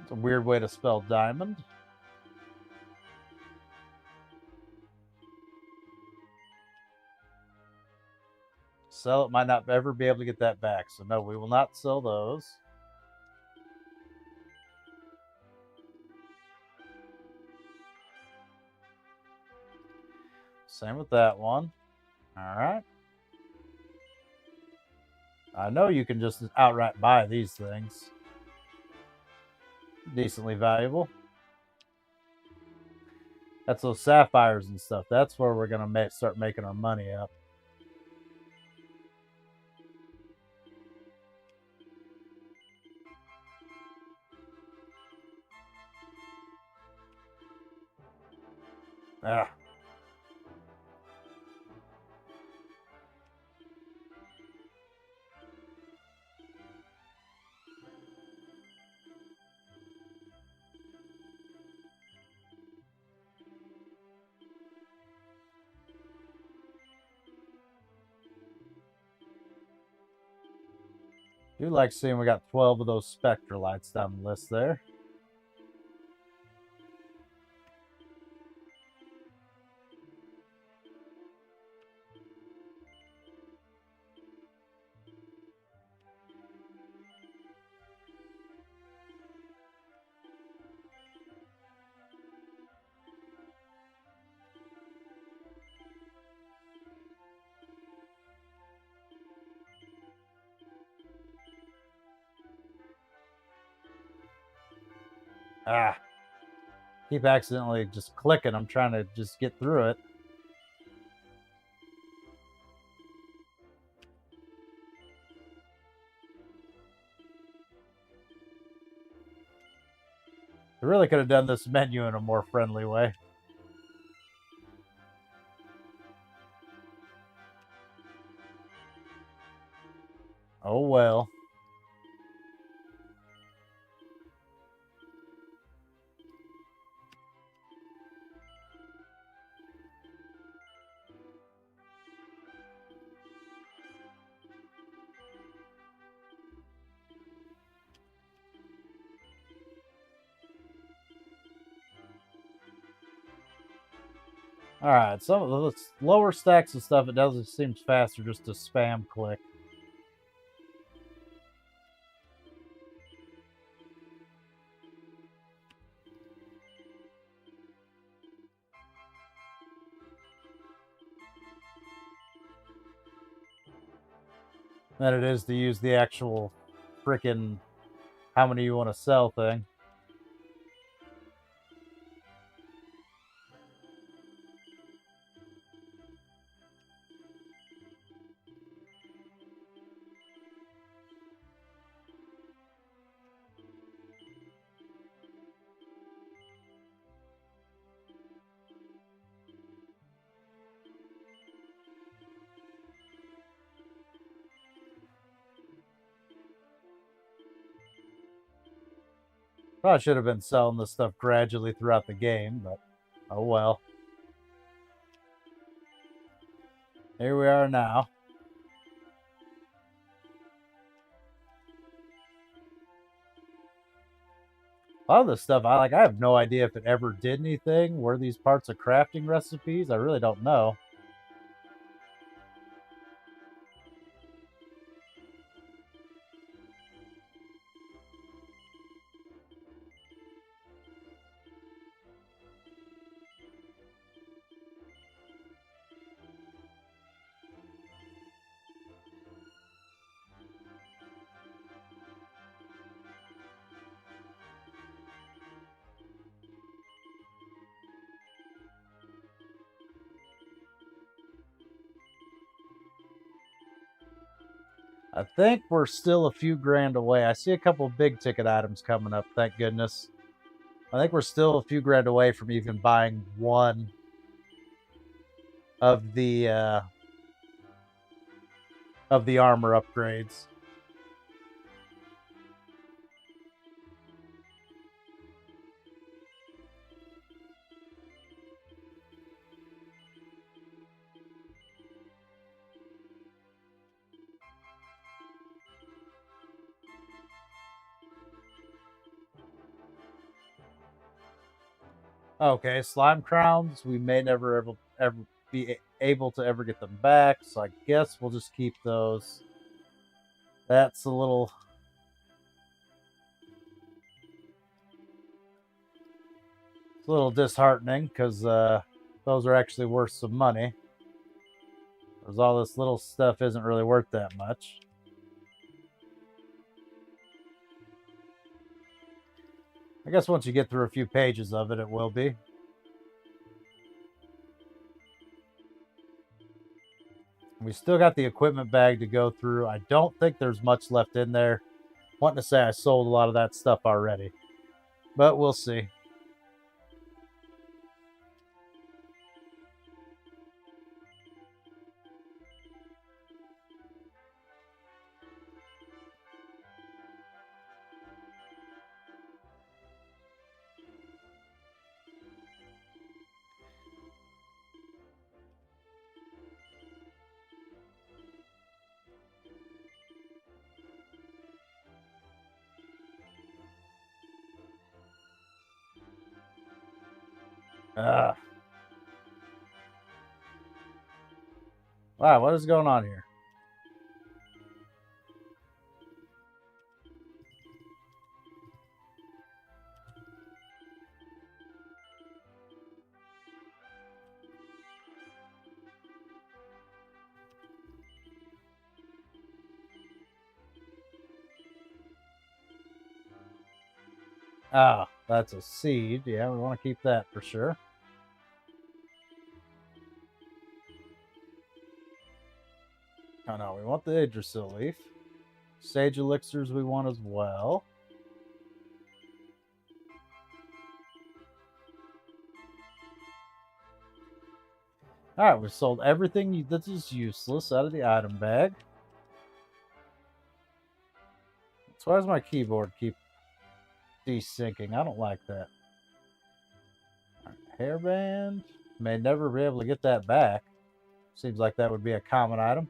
It's a weird way to spell diamond. Sell it, might not ever be able to get that back. So no, we will not sell those. Same with that one. All right. I know you can just outright buy these things. Decently valuable. That's those sapphires and stuff. That's where we're going to start making our money up. Ah. Do like seeing we got 12 of those spectra lights down the list there. Ah. Keep accidentally just clicking. I'm trying to just get through it. I really could have done this menu in a more friendly way. Oh well. Alright, some of the lower stacks of stuff, it doesn't seem faster just to spam click. Than it is to use the actual freaking how many you want to sell thing. Probably should have been selling this stuff gradually throughout the game, but oh well. Here we are now. A lot of this stuff, I have no idea if it ever did anything. Were these parts of crafting recipes? I really don't know. I think we're still a few grand away. I see a couple big ticket items coming up, thank goodness. I think we're still a few grand away from even buying one of the armor upgrades. Okay, slime crowns. We may never ever be able to ever get them back, so I guess we'll just keep those. That's a little disheartening because those are actually worth some money. Because all this little stuff isn't really worth that much. I guess once you get through a few pages of it, it will be. We still got the equipment bag to go through. I don't think there's much left in there. Wanting to say I sold a lot of that stuff already. But we'll see. Wow, what is going on here? Ah, that's a seed. Yeah, we want to keep that for sure. Oh no, we want the Yggdrasil leaf. Sage elixirs we want as well. Alright, we've sold everything that is useless out of the item bag. So why does my keyboard keep desyncing? I don't like that. Right, hairband. May never be able to get that back. Seems like that would be a common item.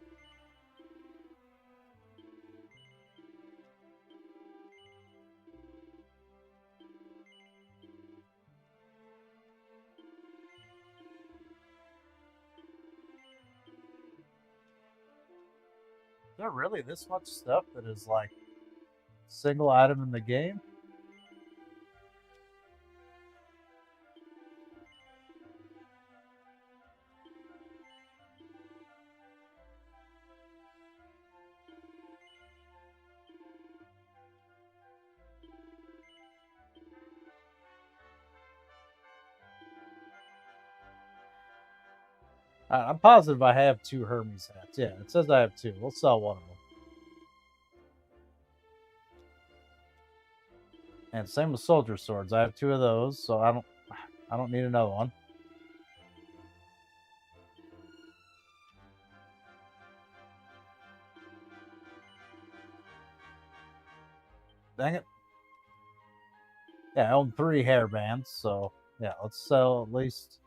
Is there really this much stuff that is like single item in the game? I'm positive I have 2 Hermes hats. Yeah, it says I have 2. We'll sell one of them. And same with soldier swords. I have 2 of those, so I don't need another one. Dang it. Yeah, I own 3 hairbands, so yeah, let's sell at least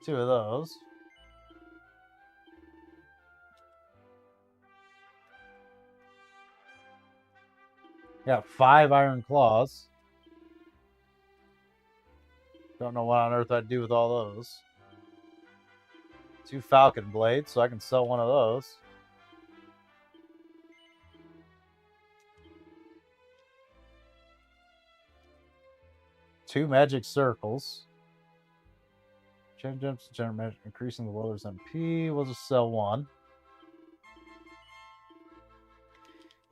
2 of those. Got 5 iron claws. Don't know what on earth I'd do with all those. 2 falcon blades, so I can sell one of those. Two magic circles. Chain jumps, generate magic, increasing the welder's MP. We'll just sell 1.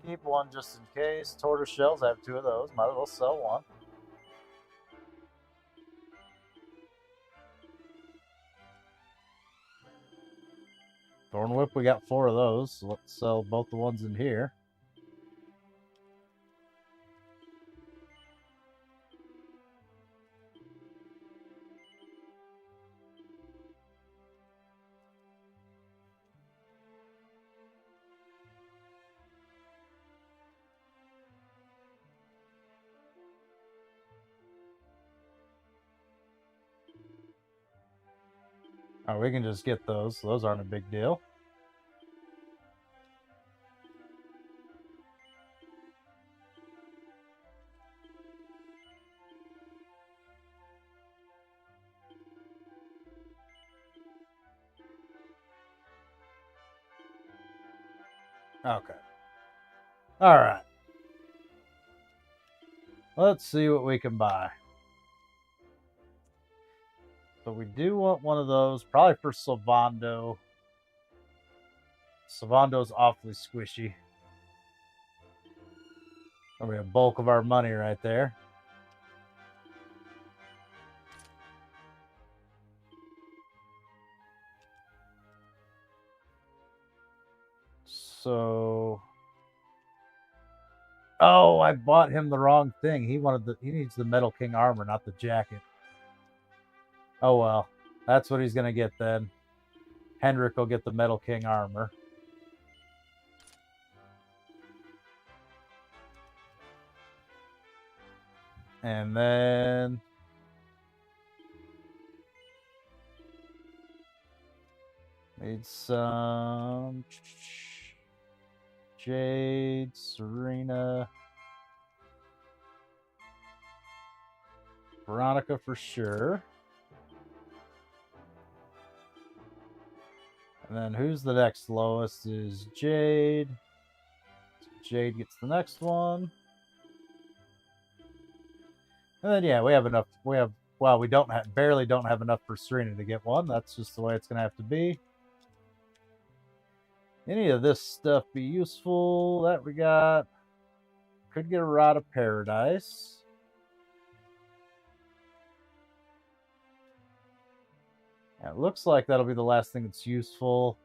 Keep 1 just in case. Tortoise shells, I have 2 of those. Might as well sell 1. Thorn whip, we got 4 of those. So let's sell both the ones in here. Oh, we can just get those. Those aren't a big deal. Okay. All right. Let's see what we can buy. So we do want one of those, probably for Sylvando. Sylvando's awfully squishy. That'll be a bulk of our money right there. So, oh, I bought him the wrong thing. He needs the Metal King armor, not the jacket. Oh well, that's what he's gonna get then. Hendrik will get the Metal King armor. And then need some Jade, Serena, Veronica for sure. And then who's the next lowest is Jade. Jade gets the next one. And then yeah, we have enough. Well, we barely don't have enough for Serena to get one. That's just the way it's gonna have to be. Any of this stuff be useful that we got? Could get a Rod of Paradise. Yeah, it looks like that'll be the last thing that's useful.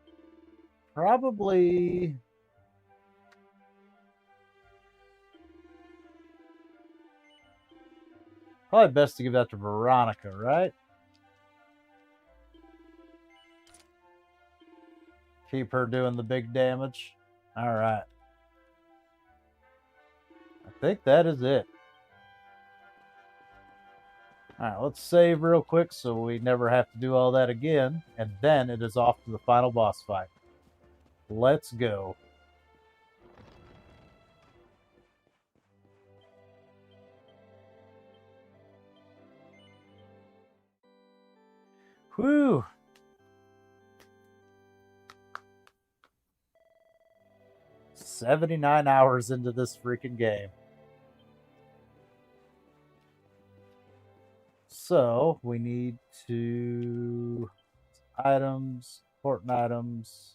Probably best to give that to Veronica, right? Keep her doing the big damage. All right. I think that is it. All right, let's save real quick so we never have to do all that again. And then it is off to the final boss fight. Let's go. Whew. $79 hours into this freaking game. So we need to items, important items.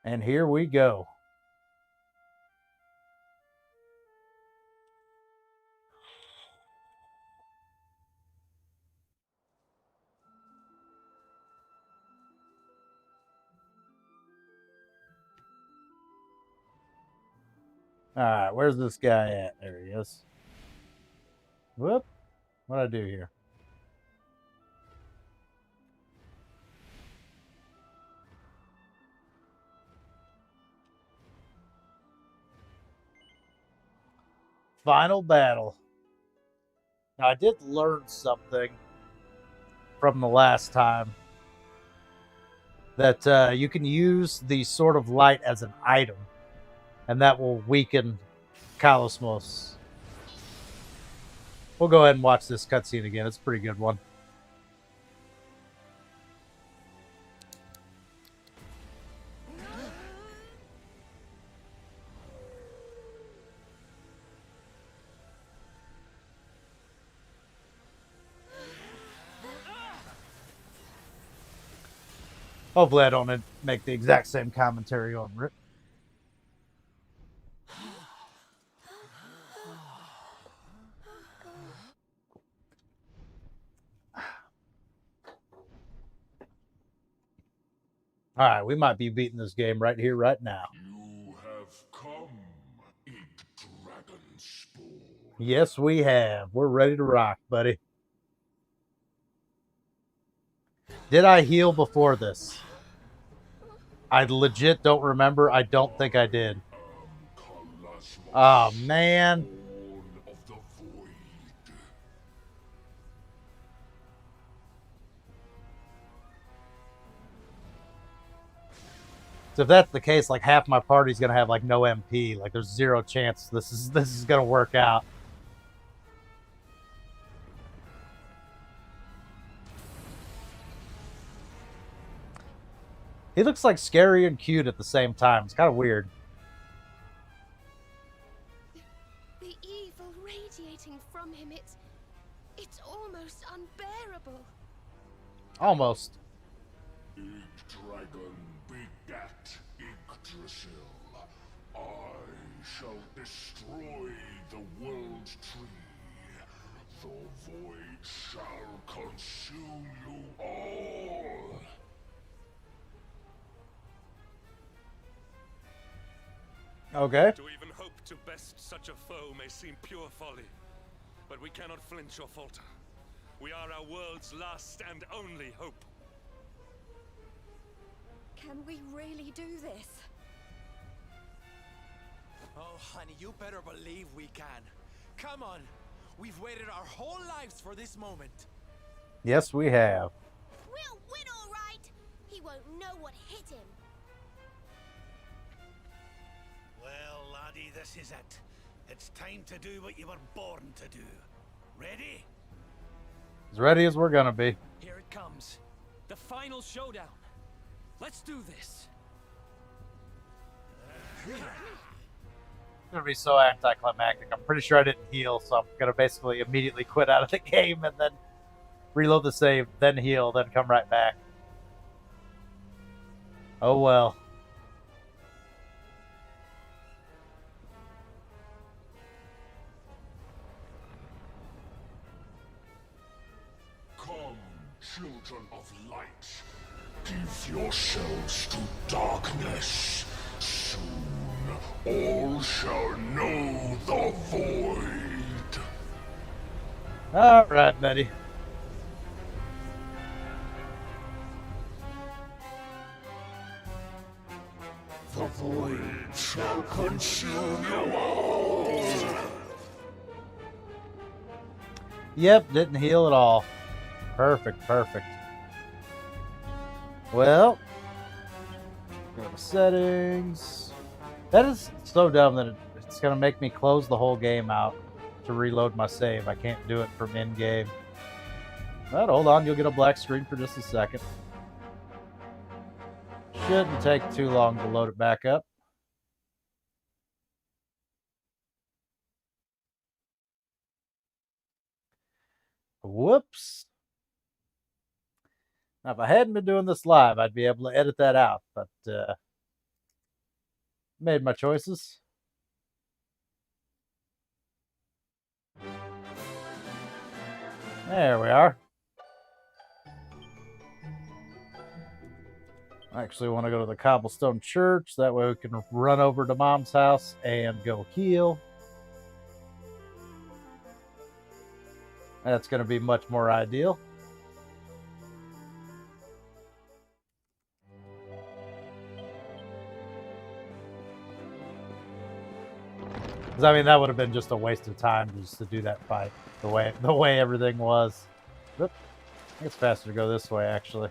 And here we go. All right, where's this guy at? There he is. Whoop. What'd I do here? final battle. Now, I did learn something from the last time. That you can use the Sword of Light as an item. And that will weaken Kalosmos. We'll go ahead and watch this cutscene again. It's a pretty good one. Hopefully I don't make the exact same commentary over it. All right, we might be beating this game right here, right now. You have come, Ink Dragon Spawn. Yes, we have. We're ready to rock, buddy. Did I heal before this? I legit don't remember. I don't think I did. Oh, man. Of the void. So if that's the case, like half my party's gonna have like no MP. Like there's zero chance this is gonna work out. He looks like scary and cute at the same time. It's kind of weird. The evil radiating from him, it's almost unbearable. Almost. Ink Dragon begat Yggdrasil. I shall destroy the world tree. The void shall consume you all. Okay. To even hope to best such a foe may seem pure folly, but we cannot flinch or falter. We are our world's last and only hope. Can we really do this? Oh, honey, you better believe we can. Come on. We've waited our whole lives for this moment. Yes, we have. We'll win, all right. He won't know what hit him. Well, laddie, this is it. It's time to do what you were born to do. Ready? As ready as we're gonna be. Here it comes. The final showdown. Let's do this. It's gonna be so anticlimactic. I'm pretty sure I didn't heal, so I'm gonna basically immediately quit out of the game and then reload the save, then heal, then come right back. Oh well. Come, children of light. Give yourselves to darkness. Soon all shall know the void. All right, buddy. The void shall consume you all. Yep, didn't heal at all. Perfect, perfect. Well, go to settings. That is so dumb that it's going to make me close the whole game out to reload my save. I can't do it from in-game. But hold on, you'll get a black screen for just a second. Shouldn't take too long to load it back up. Whoops. Now, if I hadn't been doing this live, I'd be able to edit that out, but made my choices. There we are. I actually want to go to the cobblestone church. That way we can run over to Mom's house and go heal. That's going to be much more ideal. Because I mean, that would have been just a waste of time just to do that fight. The way everything was. Oop. I think it's faster to go this way, actually.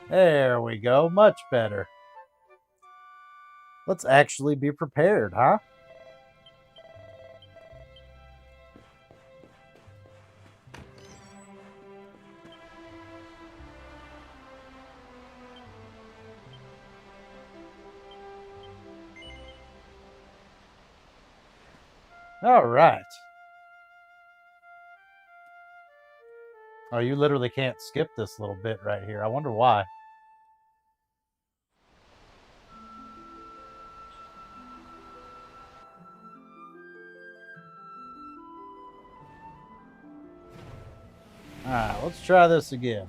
There we go. Much better. Let's actually be prepared, huh? All right. Oh, you literally can't skip this little bit right here. I wonder why. All right, let's try this again.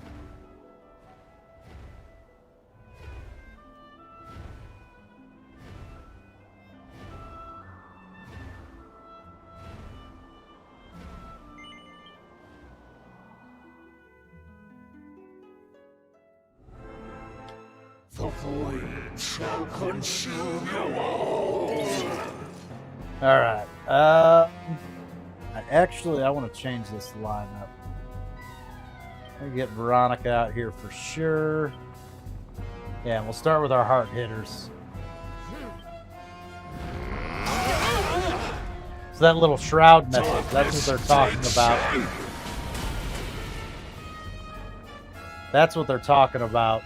The void shall consume you all. All right. I want to change this lineup. I'll get Veronica out here for sure. Yeah, and we'll start with our hard hitters. So that little shroud message, that's what they're talking about. That's what they're talking about.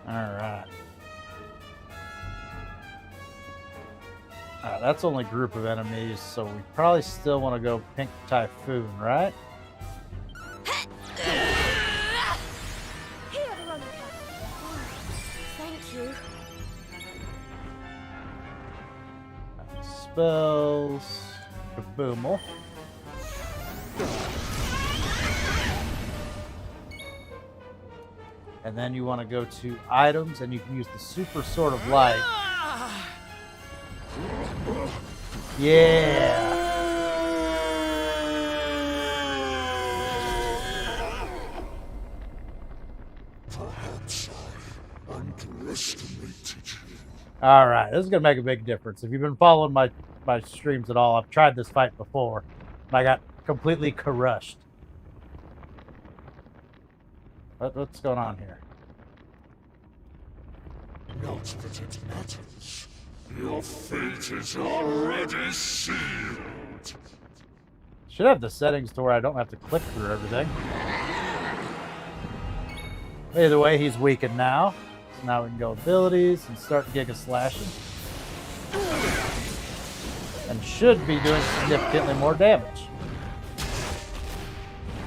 Alright. That's only group of enemies, so we probably still want to go Pink Typhoon, right? Here, Veronica. Thank you. Spells. Kaboomel. And then you want to go to items, and you can use the Super Sword of Light. Yeah. Perhaps I underestimated you. All right, this is gonna make a big difference. If you've been following my streams at all, I've tried this fight before. I got completely crushed. What's going on here? Not that it matters. Your fate is already sealed. Should have the settings to where I don't have to click through everything. Either way, he's weakened now. So now we can go abilities and start Giga Slashing. And should be doing significantly more damage.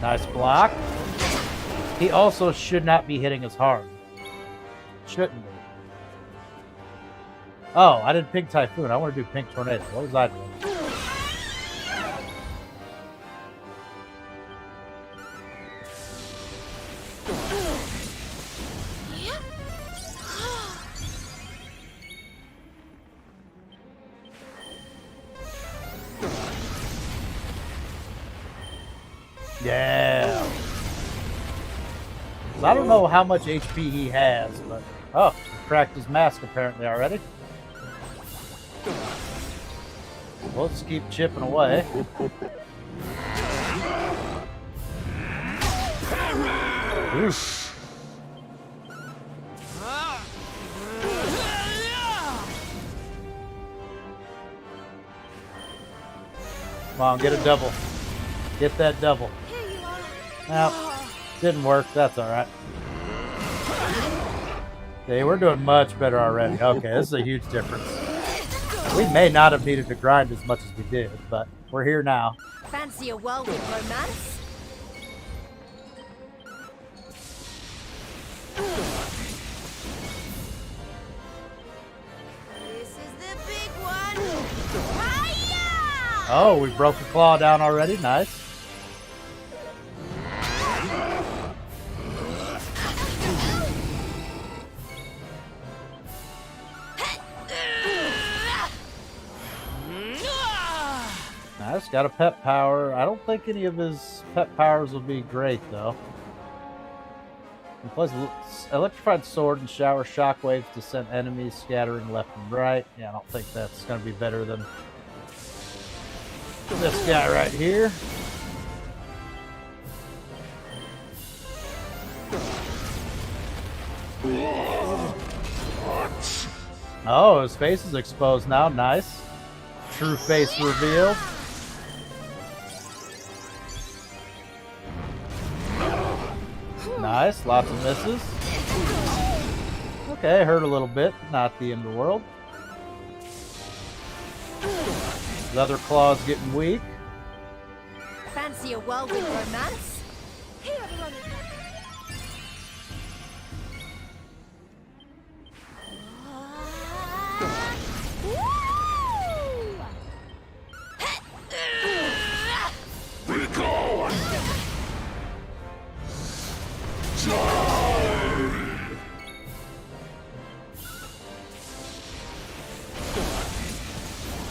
Nice block. He also should not be hitting as hard. Shouldn't be. Oh, I did Pink Typhoon. I want to do Pink Tornado. What was I doing? Yeah. I don't know how much HP he has, but oh, he cracked his mask apparently already. Well, let's keep chipping away. Oof. Come on, get a double. Get that double. Here you are. Nope, didn't work. That's all right. Okay, we're doing much better already. Okay, this is a huge difference. We may not have needed to grind as much as we did, but we're here now. Fancy a whirlwind romance? This is the big one. Hiya! Oh, we broke the claw down already. Nice. got a pet power. I don't think any of his pet powers will be great, though. He plays electrified sword and shower shockwaves to send enemies scattering left and right. Yeah, I don't think that's going to be better than this guy right here. Oh, his face is exposed now. Nice. True face revealed. Nice. Lots of misses. Okay, hurt a little bit. Not the end of the world. Leather claws getting weak. Fancy a whirlwind romance? Here, Veronica. Be gone!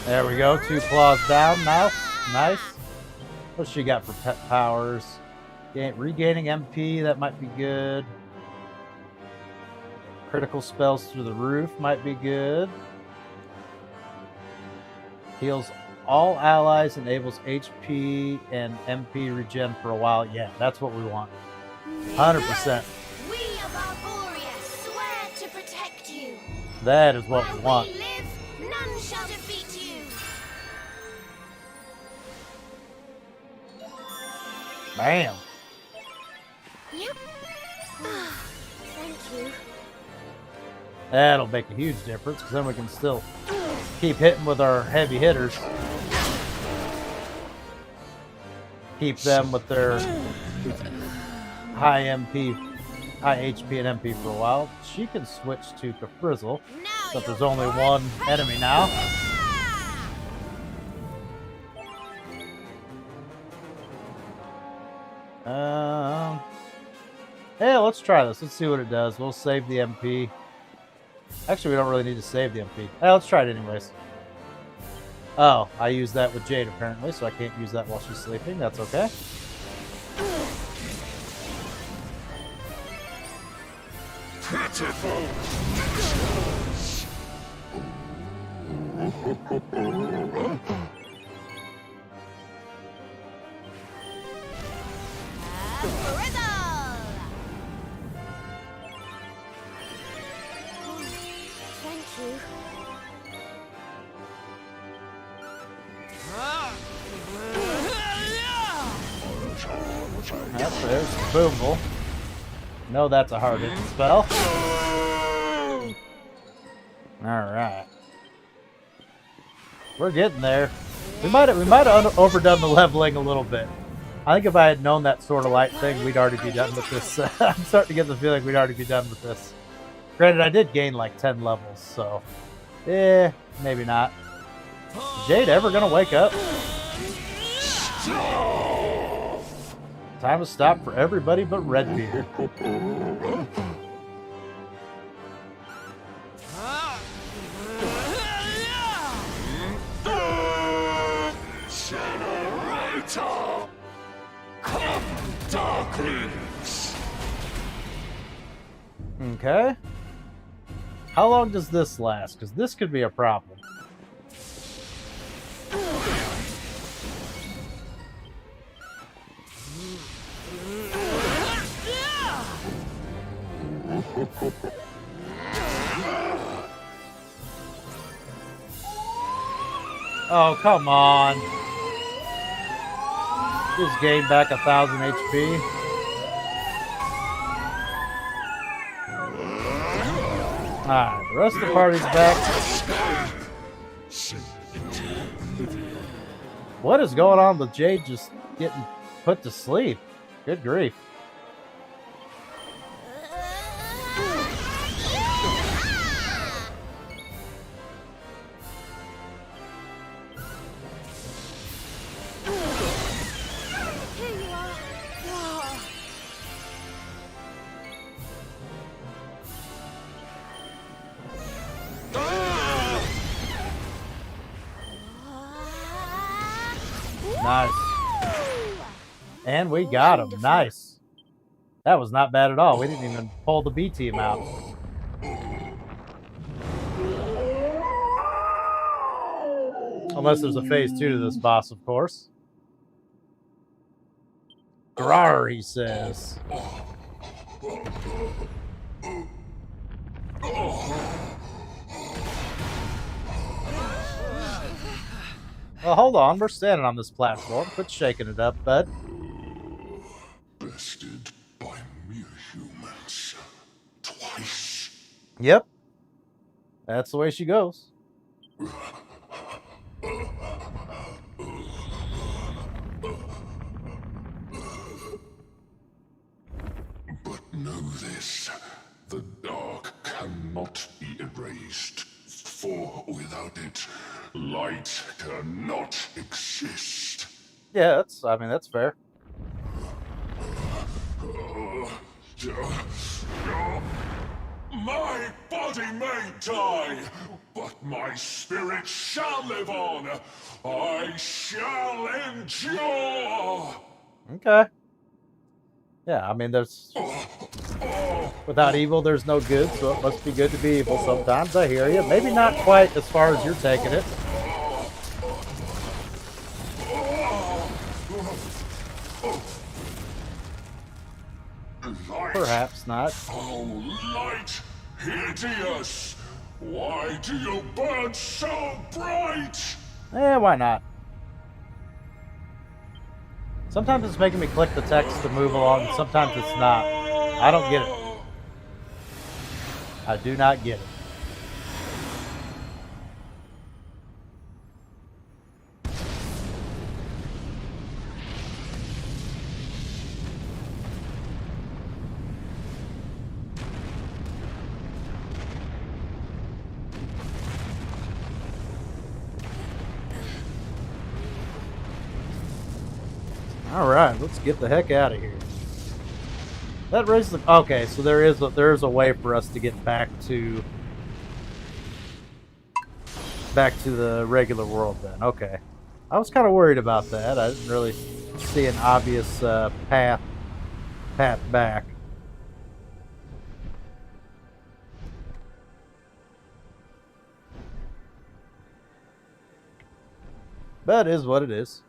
There we go. 2 claws down now. Nice. What's she got for pet powers? Regaining MP, that might be good. Critical spells through the roof might be good. Heals all allies, enables HP and MP regen for a while. Yeah, that's what we want. 100%. We of Arborea swear to protect you. That is what While we want. we live, none shall defeat you. Bam. Yep. Thank you. That'll make a huge difference because then we can still keep hitting with our heavy hitters. Keep them with their high MP, high HP and MP for a while. She can switch to Kafrizzle, Now but there's you're only born. one enemy now. Hey, let's try this. Let's see what it does. We'll save the MP. Actually, we don't really need to save the MP. Hey, let's try it anyways. Oh, I used that with Jade apparently, so I can't use that while she's sleeping. That's okay. Pitiful! Thank you. Yep, there's Boomble. No, that's a hard hitting spell. Alright. We're getting there. We might have overdone the leveling a little bit. I think if I had known that sort of light thing, we'd already be done with this. I'm starting to get the feeling we'd already be done with this. Granted, I did gain like 10 levels, so... maybe not. Is Jade ever gonna wake up? Time to stop for everybody but Redbeard. Generator! Come, darklings! Okay. How long does this last? Because this could be a problem. Oh, come on. Just gained back 1,000 HP. Alright, the rest of the party's back. What is going on with Jade just getting put to sleep? Good grief. Here you are. Nice. And we got him. Wonderful. Nice. That was not bad at all. We didn't even pull the B team out. Unless there's a phase 2 to this boss, of course. Grar, he says. Well, hold on. We're standing on this platform. Quit shaking it up, bud. Bested by mere humans. Twice. Yep. That's the way she goes. But know this. The dark cannot be erased. For without it, light cannot exist. Yeah, that's fair. My body may die, but my spirit shall live on. I shall endure. Okay. Yeah, I mean, without evil, there's no good, so it must be good to be evil sometimes. I hear you. Maybe not quite as far as you're taking it. Light, Perhaps not. oh, light, hideous. Why do you burn so bright? Why not? Sometimes it's making me click the text to move along, and sometimes it's not. I don't get it. I do not get it. All right, let's get the heck out of here. That raises the... Okay, so there is a way for us to get back to the regular world then. Okay. I was kind of worried about that. I didn't really see an obvious path back. But it is what it is.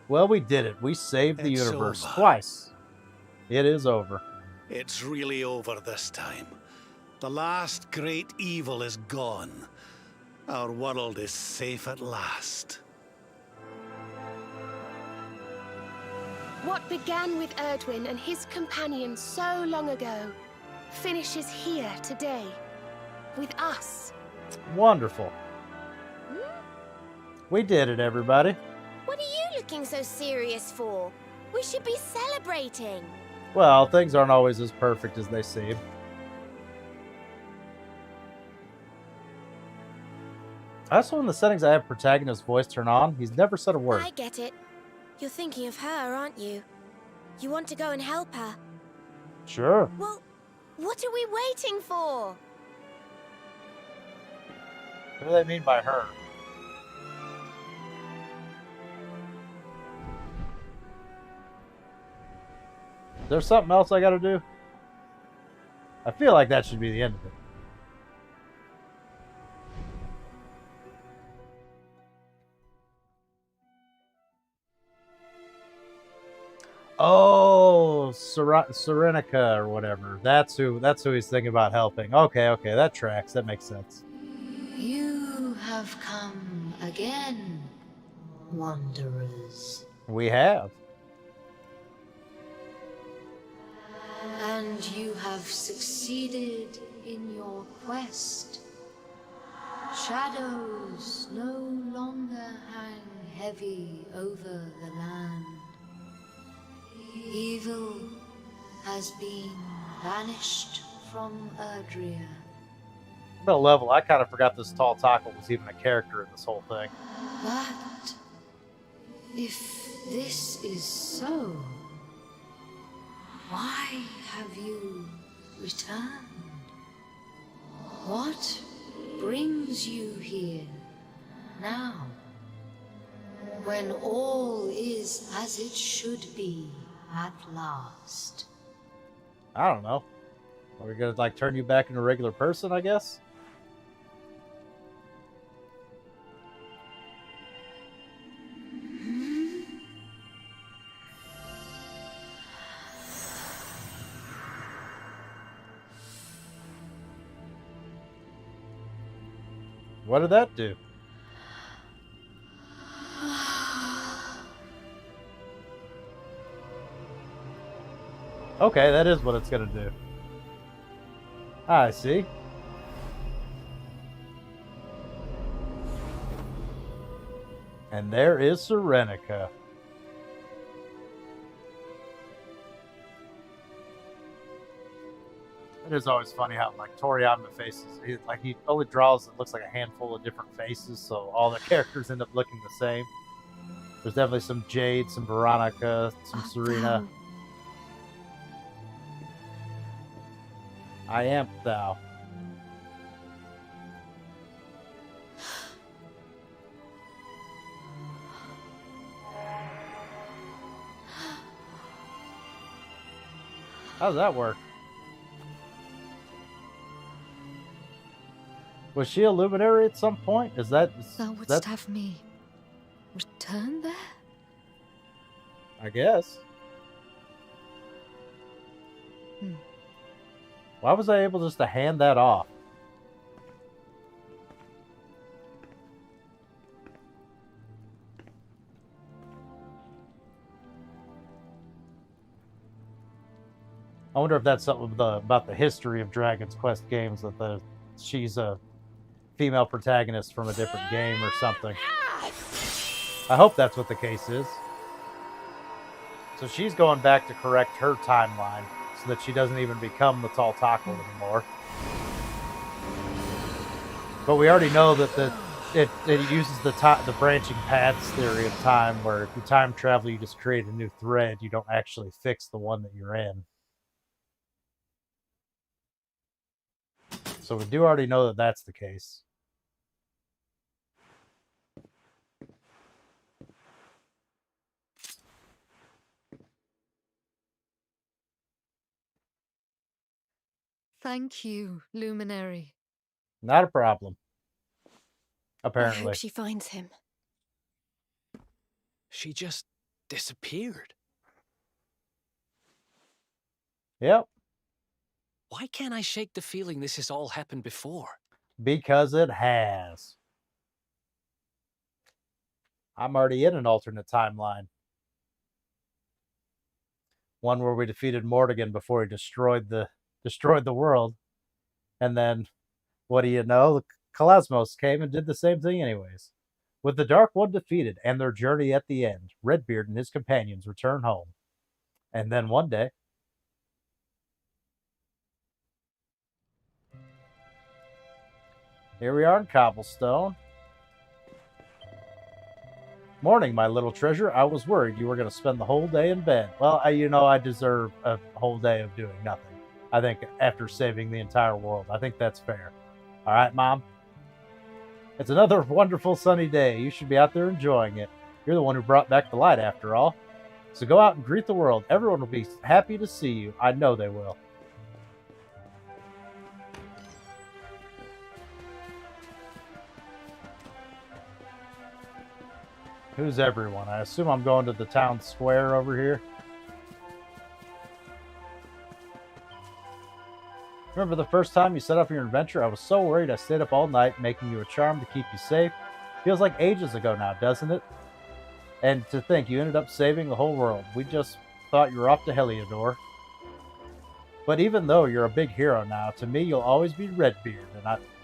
Well, we did it. We saved the It's universe over. twice. It is over. It's really over this time. The last great evil is gone. Our world is safe at last. What began with Erdwin and his companions so long ago finishes here today, with us. Wonderful. We did it, everybody. What are you looking so serious for? We should be celebrating. Well, things aren't always as perfect as they seem. Also, in the settings I have protagonist's voice turned on, he's never said a word. I get it. You're thinking of her, aren't you? You want to go and help her. Sure. Well, what are we waiting for? What do they mean by her? Is there something else I gotta do? I feel like that should be the end of it. Oh, Serenica or whatever. That's who he's thinking about helping. Okay, that tracks. That makes sense. You have come again, wanderers. We have. And you have succeeded in your quest. Shadows no longer hang heavy over the land. Evil has been banished from Erdrea. At a level, I kind of forgot this tall tackle was even a character in this whole thing. But if this is so, why have you returned? What brings you here now, when all is as it should be at last? I don't know. Are we gonna like turn you back into a regular person, I guess? What did that do? Okay, that is what it's gonna do. I see. And there is Serenica. It is always funny how like Toriyama faces, he only draws it looks like a handful of different faces, so all the characters end up looking the same. There's definitely some Jade, some Veronica, some Serena. I am thou. How does that work? Was she a luminary at some point? Is that... Thou wouldst have me return there? I guess. Why was I able just to hand that off? I wonder if that's something about the history of Dragon's Quest games, that she's a female protagonist from a different game or something. I hope that's what the case is. So she's going back to correct her timeline so that she doesn't even become the tall tackle anymore. But we already know that it uses the branching paths theory of time, where if you time travel, you just create a new thread. You don't actually fix the one that you're in. So we do already know that that's the case. Thank you, Luminary. Not a problem. I Apparently. hope she finds him. She just disappeared. Yep. Why can't I shake the feeling this has all happened before? Because it has. I'm already in an alternate timeline. One where we defeated Morrigan before he destroyed the world. And then, what do you know? The Cosmos came and did the same thing anyways. With the Dark One defeated and their journey at the end, Redbeard and his companions return home. And then one day, here we are in Cobblestone. Morning, my little treasure. I was worried you were going to spend the whole day in bed. Well, I deserve a whole day of doing nothing. I think after saving the entire world, I think that's fair. All right, Mom? It's another wonderful sunny day. You should be out there enjoying it. You're the one who brought back the light after all. So go out and greet the world. Everyone will be happy to see you. I know they will. Who's everyone? I assume I'm going to the town square over here. Remember the first time you set off your adventure? I was so worried I stayed up all night making you a charm to keep you safe. Feels like ages ago now, doesn't it? And to think you ended up saving the whole world. We just thought you were off to Heliodor. But even though you're a big hero now, to me you'll always be Redbeard,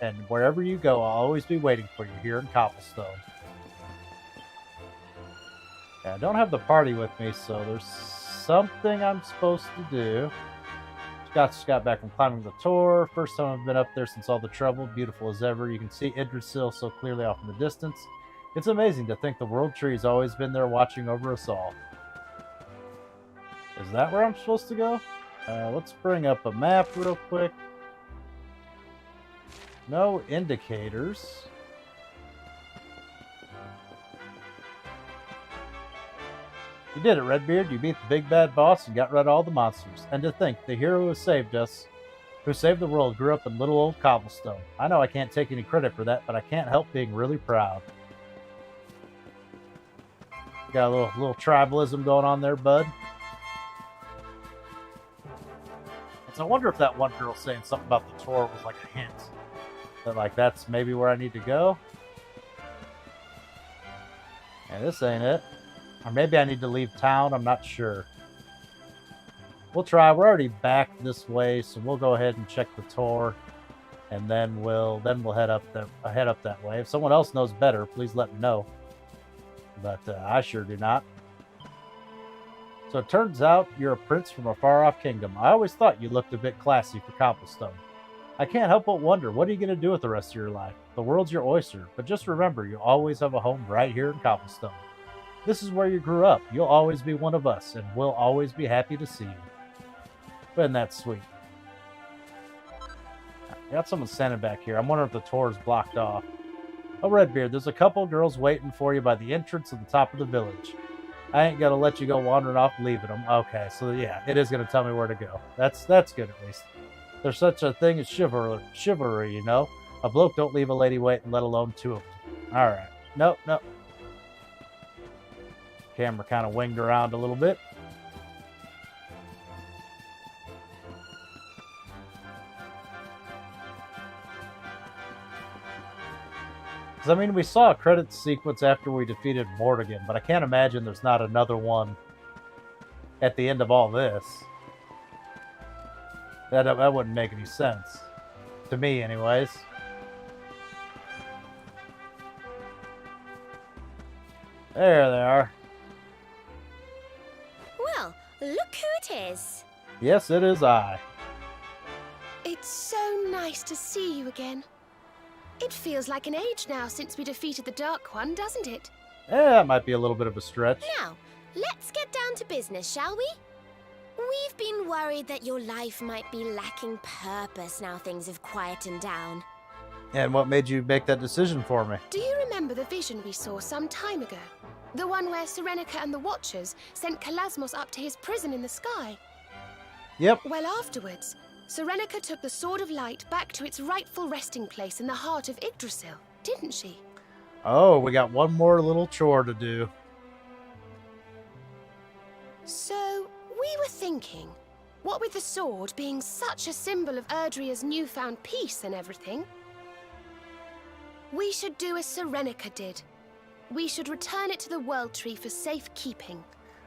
and wherever you go, I'll always be waiting for you here in Cobblestone. Yeah, I don't have the party with me, so there's something I'm supposed to do. Just got back from climbing the tour. First time I've been up there since all the trouble. Beautiful as ever. You can see Idrisil so clearly off in the distance. It's amazing to think the World Tree's always been there watching over us all. Is that where I'm supposed to go? Let's bring up a map real quick. No indicators. You did it, Redbeard. You beat the big bad boss and got rid of all the monsters. And to think, the hero who saved us, who saved the world, grew up in little old Cobblestone. I know I can't take any credit for that, but I can't help being really proud. Got a little tribalism going on there, bud. So I wonder if that one girl saying something about the tour was like a hint. That like that's maybe where I need to go. Yeah, this ain't it. Or maybe I need to leave town, I'm not sure. We'll try. We're already back this way, so we'll go ahead and check the tour. And then we'll head up that way. If someone else knows better, please let me know. But I sure do not. So it turns out you're a prince from a far-off kingdom. I always thought you looked a bit classy for Cobblestone. I can't help but wonder, what are you going to do with the rest of your life? The world's your oyster, but just remember, you always have a home right here in Cobblestone. This is where you grew up. You'll always be one of us, and we'll always be happy to see you. Isn't that sweet? I got someone standing back here. I'm wondering if the tour is blocked off. Oh, Redbeard, there's a couple girls waiting for you by the entrance at the top of the village. I ain't gonna let you go wandering off leaving them. Okay, so yeah, it is gonna tell me where to go. That's good at least. There's such a thing as chivalry, you know? A bloke don't leave a lady waiting, let alone two of them. Alright. Nope. Camera kind of winged around a little bit. I mean, we saw a credit sequence after we defeated Mortigan, but I can't imagine there's not another one at the end of all this. That wouldn't make any sense. To me, anyways. There they are. Well, look who it is. Yes, it is I. It's so nice to see you again. It feels like an age now since we defeated the Dark One, doesn't it? That might be a little bit of a stretch. Now, let's get down to business, shall we? We've been worried that your life might be lacking purpose now things have quietened down. And what made you make that decision for me? Do you remember the vision we saw some time ago? The one where Serenica and the Watchers sent Kalasmos up to his prison in the sky? Yep. Well, afterwards, Serenica took the Sword of Light back to its rightful resting place in the heart of Yggdrasil, didn't she? Oh, we got one more little chore to do. So, we were thinking, what with the sword being such a symbol of Erdrea's newfound peace and everything, we should do as Serenica did. We should return it to the World Tree for safekeeping.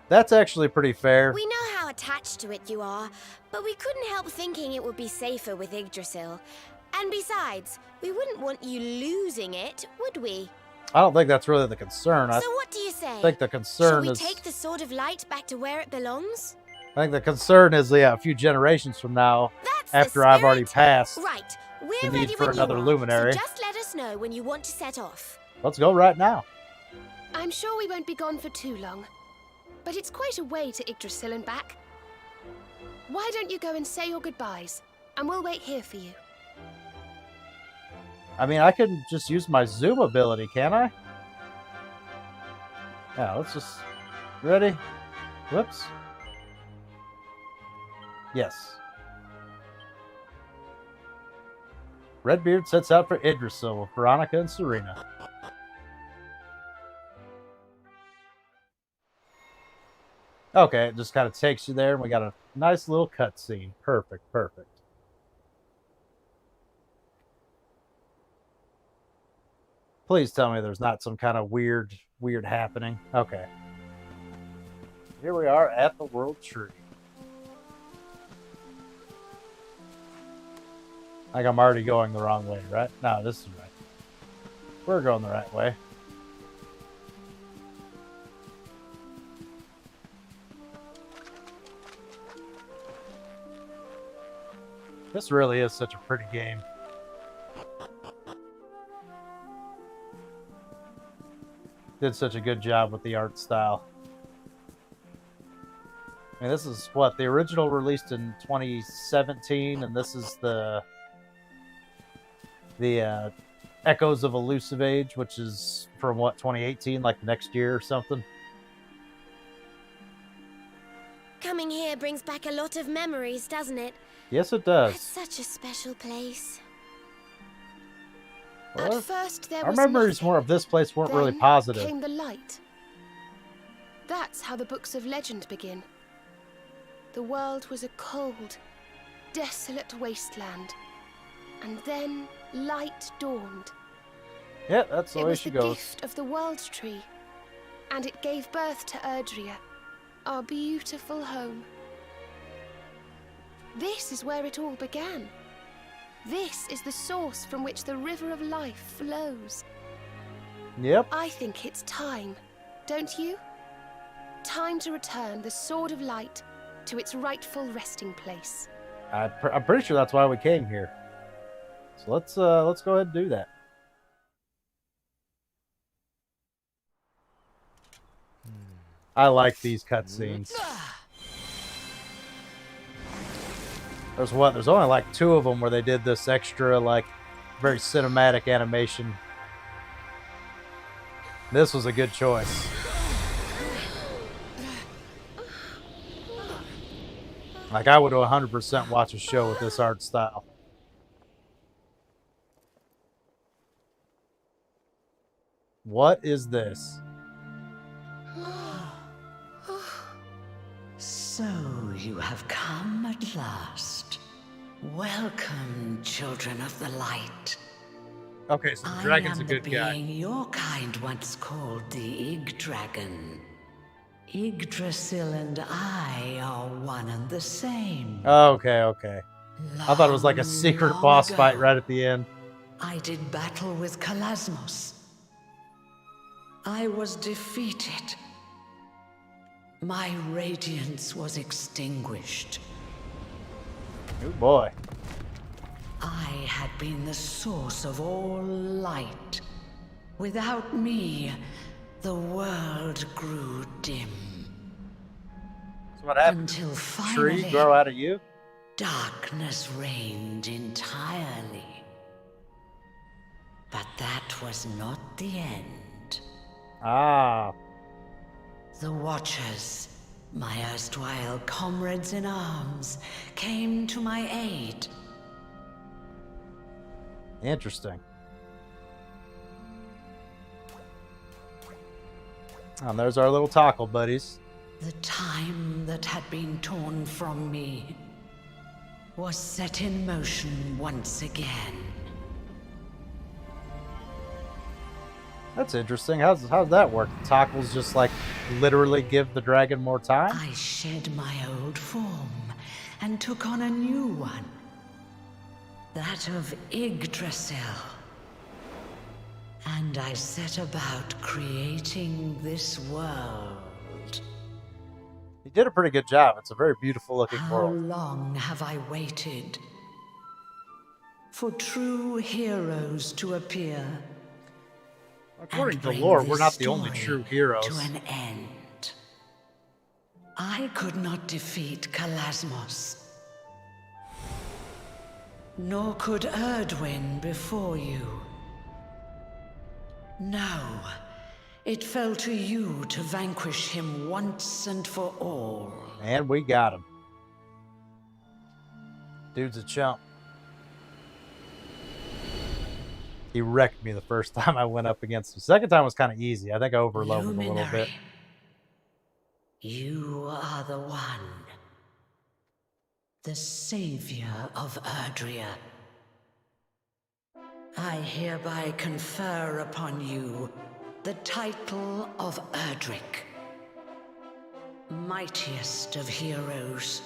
That's actually pretty fair. We know how attached to it you are, but we couldn't help thinking it would be safer with Yggdrasil. And besides, we wouldn't want you losing it, would we? I don't think that's really the concern. So what do you say? I think the concern is... Shall we take the Sword of Light back to where it belongs? I think the concern is, yeah, a few generations from now, after I've already passed right. the need for another luminary. So just let us know when you want to set off. Let's go right now. I'm sure we won't be gone for too long. But it's quite a way to Yggdrasil and back. Why don't you go and say your goodbyes, and we'll wait here for you. I mean, I can just use my zoom ability, can't I? Yeah, let's just... Ready? Whoops. Yes. Redbeard sets out for Yggdrasil with Veronica and Serena. Okay, it just kind of takes you there, and we got a nice little cutscene. Perfect. Please tell me there's not some kind of weird happening. Okay. Here we are at the World Tree. Like I'm already going the wrong way, right? No, this is right. We're going the right way. This really is such a pretty game. Did such a good job with the art style. I mean, this is what the original released in 2017, and this is the Echoes of Elusive Age, which is from what, 2018, like next year or something. Coming here brings back a lot of memories, doesn't it? Yes, it does. It's such a special place. Well, At first there our was memories nothing. more of this place weren't really Then positive. came the light. That's how the books of legend begin. The world was a cold, desolate wasteland. And then light dawned. Yeah, that's the It way was she the goes. gift of the World Tree. And it gave birth to Erdrea, our beautiful home. This is where it all began. This is the source from which the river of life flows. Yep. I think it's time, don't you? Time to return the Sword of Light to its rightful resting place. I'm pretty sure that's why we came here. So let's go ahead and do that. I like these cutscenes. There's only like 2 of them where they did this extra, like, very cinematic animation. This was a good choice. Like, I would 100% watch a show with this art style. What is this? So you have come at last. Welcome, children of the light. Okay, so the dragon's a good I am the guy. being your kind once called the Yggdragon. Yggdrasil and I are one and the same. Okay. I thought it was like a secret Long boss ago, fight right at the end. I did battle with Kalasmos. I was defeated. My radiance was extinguished. Oh boy. I had been the source of all light. Without me, the world grew dim. So what happened? Until Tree finally, grow out of you? darkness reigned entirely. But that was not the end. Ah. The Watchers, my erstwhile comrades in arms, came to my aid. Interesting. And there's our little tackle buddies. The time that had been torn from me was set in motion once again. That's interesting. How's that work? The tackles just like literally give the dragon more time? I shed my old form and took on a new one. That of Yggdrasil. And I set about creating this world. You did a pretty good job. It's a very beautiful looking How world. long have I waited for true heroes to appear? According and to bring lore, this we're not the only story true heroes. to an end. I could not defeat Kalasmos. Nor could Erdwin before you. No, it fell to you to vanquish him once and for all. And we got him. Dude's a chump. He wrecked me the first time I went up against him. Second time was kind of easy. I think I overleveled a little bit. Luminary, you are the one. The savior of Erdrea. I hereby confer upon you the title of Erdrick, mightiest of heroes.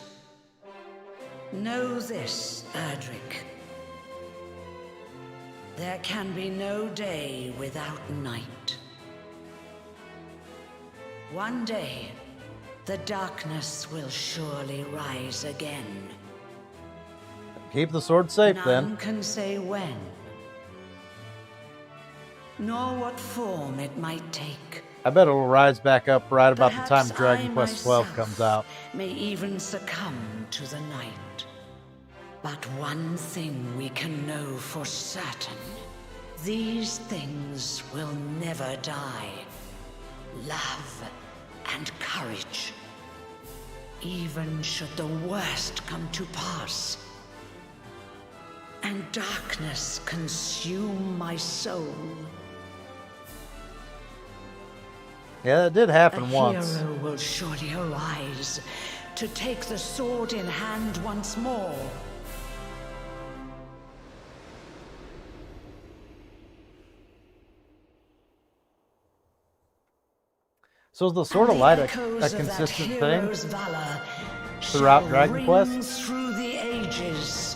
Know this, Erdrick. There can be no day without night. One day, the darkness will surely rise again. Keep the sword safe, None then. can say when, nor what form it might take. I bet it'll rise back up right about the time Perhaps Dragon I Quest XII myself comes out. may even succumb to the night. But one thing we can know for certain. These things will never die. Love and courage. Even should the worst come to pass. And darkness consume my soul. Yeah, that did happen once. A hero will surely arise to take the sword in hand once more. So is the Sword of Light a Echoes of that consistent thing hero's valor throughout shall Dragon ring Quest? through the ages.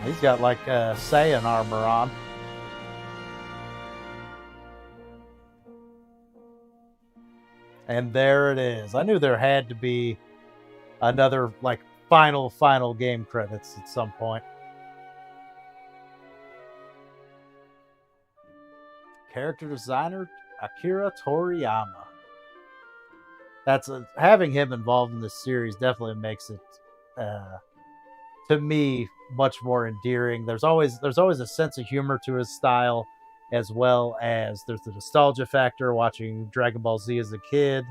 He's got like Saiyan armor on. And there it is. I knew there had to be another like final game credits at some point. Character designer Akira Toriyama. Having him involved in this series definitely makes it to me much more endearing. There's always a sense of humor to his style, as well as there's the nostalgia factor watching Dragon Ball Z as a kid,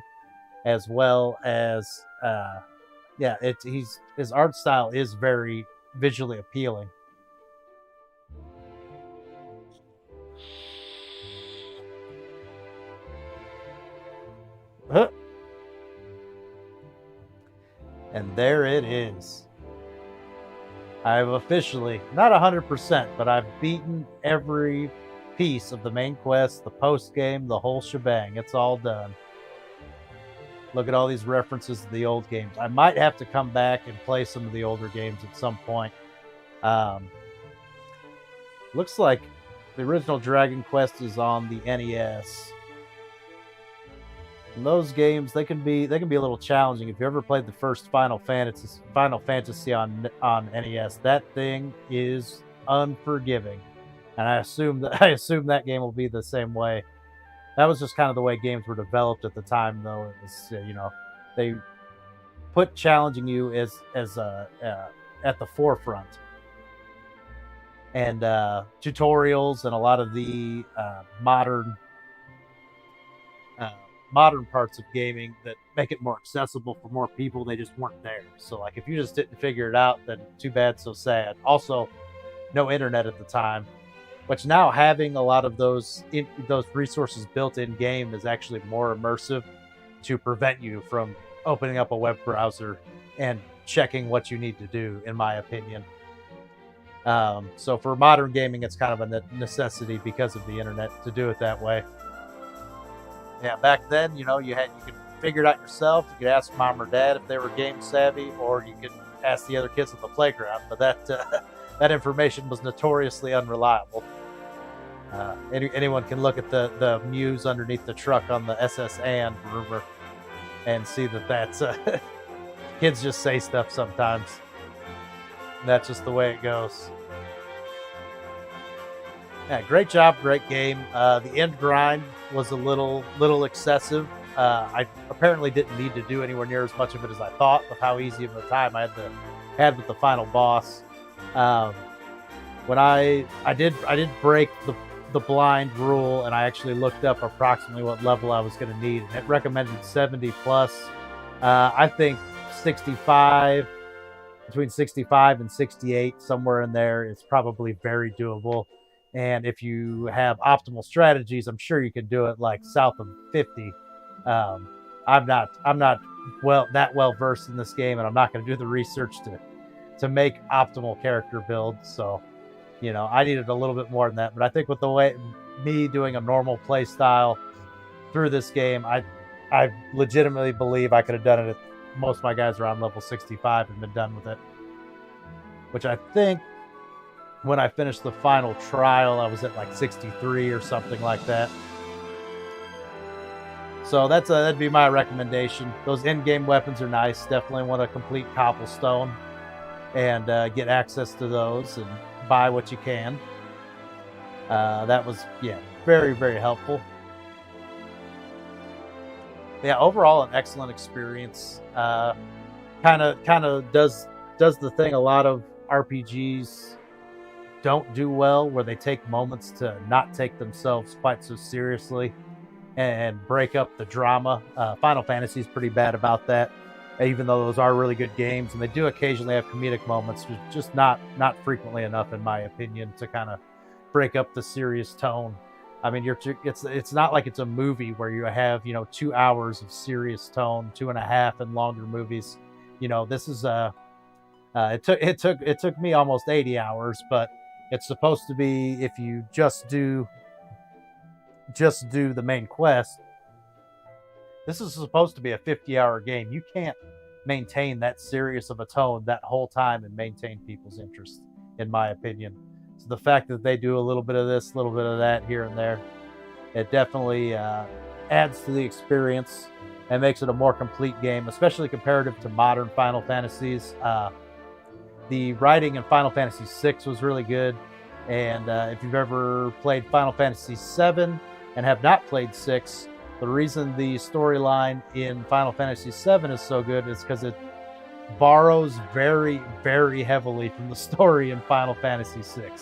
as well as his art style is very visually appealing. And there it is. I've officially, not 100%, but I've beaten every piece of the main quest, the post game, the whole shebang. It's all done. Look at all these references to the old games. I might have to come back and play some of the older games at some point. Looks like the original Dragon Quest is on the NES. And those games, they can be a little challenging. If you ever played the first Final Fantasy on NES, that thing is unforgiving. And I assume that game will be the same way. That was just kind of the way games were developed at the time, though. It was, they put challenging you as at the forefront, and tutorials and a lot of the modern parts of gaming that make it more accessible for more people. They just weren't there. So, like, if you just didn't figure it out, then too bad, so sad. Also, no internet at the time. Which now having a lot of those resources built in game is actually more immersive to prevent you from opening up a web browser and checking what you need to do, in my opinion. So for modern gaming, it's kind of a necessity because of the internet to do it that way. Yeah, back then, you could figure it out yourself. You could ask mom or dad if they were game savvy, or you could ask the other kids at the playground. But that information was notoriously unreliable. Anyone can look at the muse underneath the truck on the SS Anne rumor and see that's kids just say stuff sometimes. And that's just the way it goes. Yeah, great job, great game. The end grind was a little excessive. I apparently didn't need to do anywhere near as much of it as I thought, with how easy of a time I had with the final boss. When I did break the blind rule, and I actually looked up approximately what level I was going to need, and it recommended 70 plus. I think 65, between 65 and 68, somewhere in there, is probably very doable. And if you have optimal strategies, I'm sure you can do it like south of 50. I'm not that well versed in this game, and I'm not going to do the research to make optimal character builds. So, I needed a little bit more than that. But I think with the way me doing a normal play style through this game, I legitimately believe I could have done it at most of my guys around level 65 and been done with it. Which I think when I finished the final trial, I was at like 63 or something like that. So that'd be my recommendation. Those in-game weapons are nice. Definitely want to complete Cobblestone and get access to those and buy what you can. That was, yeah, very, very helpful. Yeah, overall an excellent experience. Kind of does the thing a lot of RPGs don't do well, where they take moments to not take themselves quite so seriously and break up the drama. Final Fantasy is pretty bad about that, even though those are really good games, and they do occasionally have comedic moments, just not frequently enough, in my opinion, to kind of break up the serious tone. I mean, it's not like it's a movie where you have 2 hours of serious tone, 2.5 in longer movies. This is it took me almost 80 hours, but it's supposed to be, if you just do the main quest, this is supposed to be a 50-hour game. You can't maintain that serious of a tone that whole time and maintain people's interest, in my opinion. So the fact that they do a little bit of this, a little bit of that here and there, it definitely adds to the experience and makes it a more complete game, especially comparative to modern Final Fantasies. The writing in Final Fantasy VI was really good, and if you've ever played Final Fantasy VII and have not played 6, the reason the storyline in Final Fantasy VII is so good is because it borrows very, very heavily from the story in Final Fantasy VI.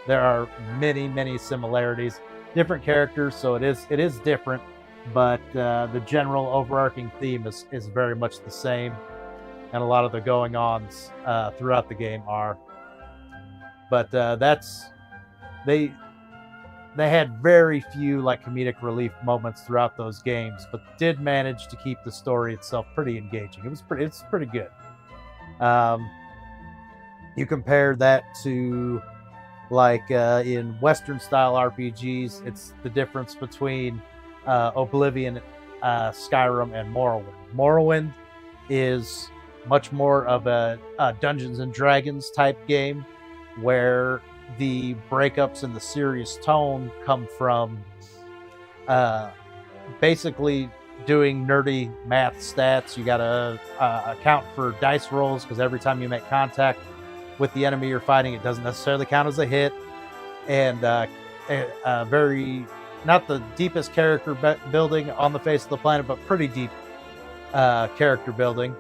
There are many, many similarities. Different characters, so it is different, but the general overarching theme is very much the same, and a lot of the going-ons throughout the game are. But they had very few comedic relief moments throughout those games, but did manage to keep the story itself pretty engaging. It's pretty good. You compare that to in Western style RPGs, it's the difference between Oblivion, Skyrim, and Morrowind. Morrowind is much more of a Dungeons and Dragons type game, where the breakups in the serious tone come from basically doing nerdy math stats. You gotta account for dice rolls, because every time you make contact with the enemy you're fighting, it doesn't necessarily count as a hit. And very, not the deepest character building on the face of the planet, but pretty deep character building.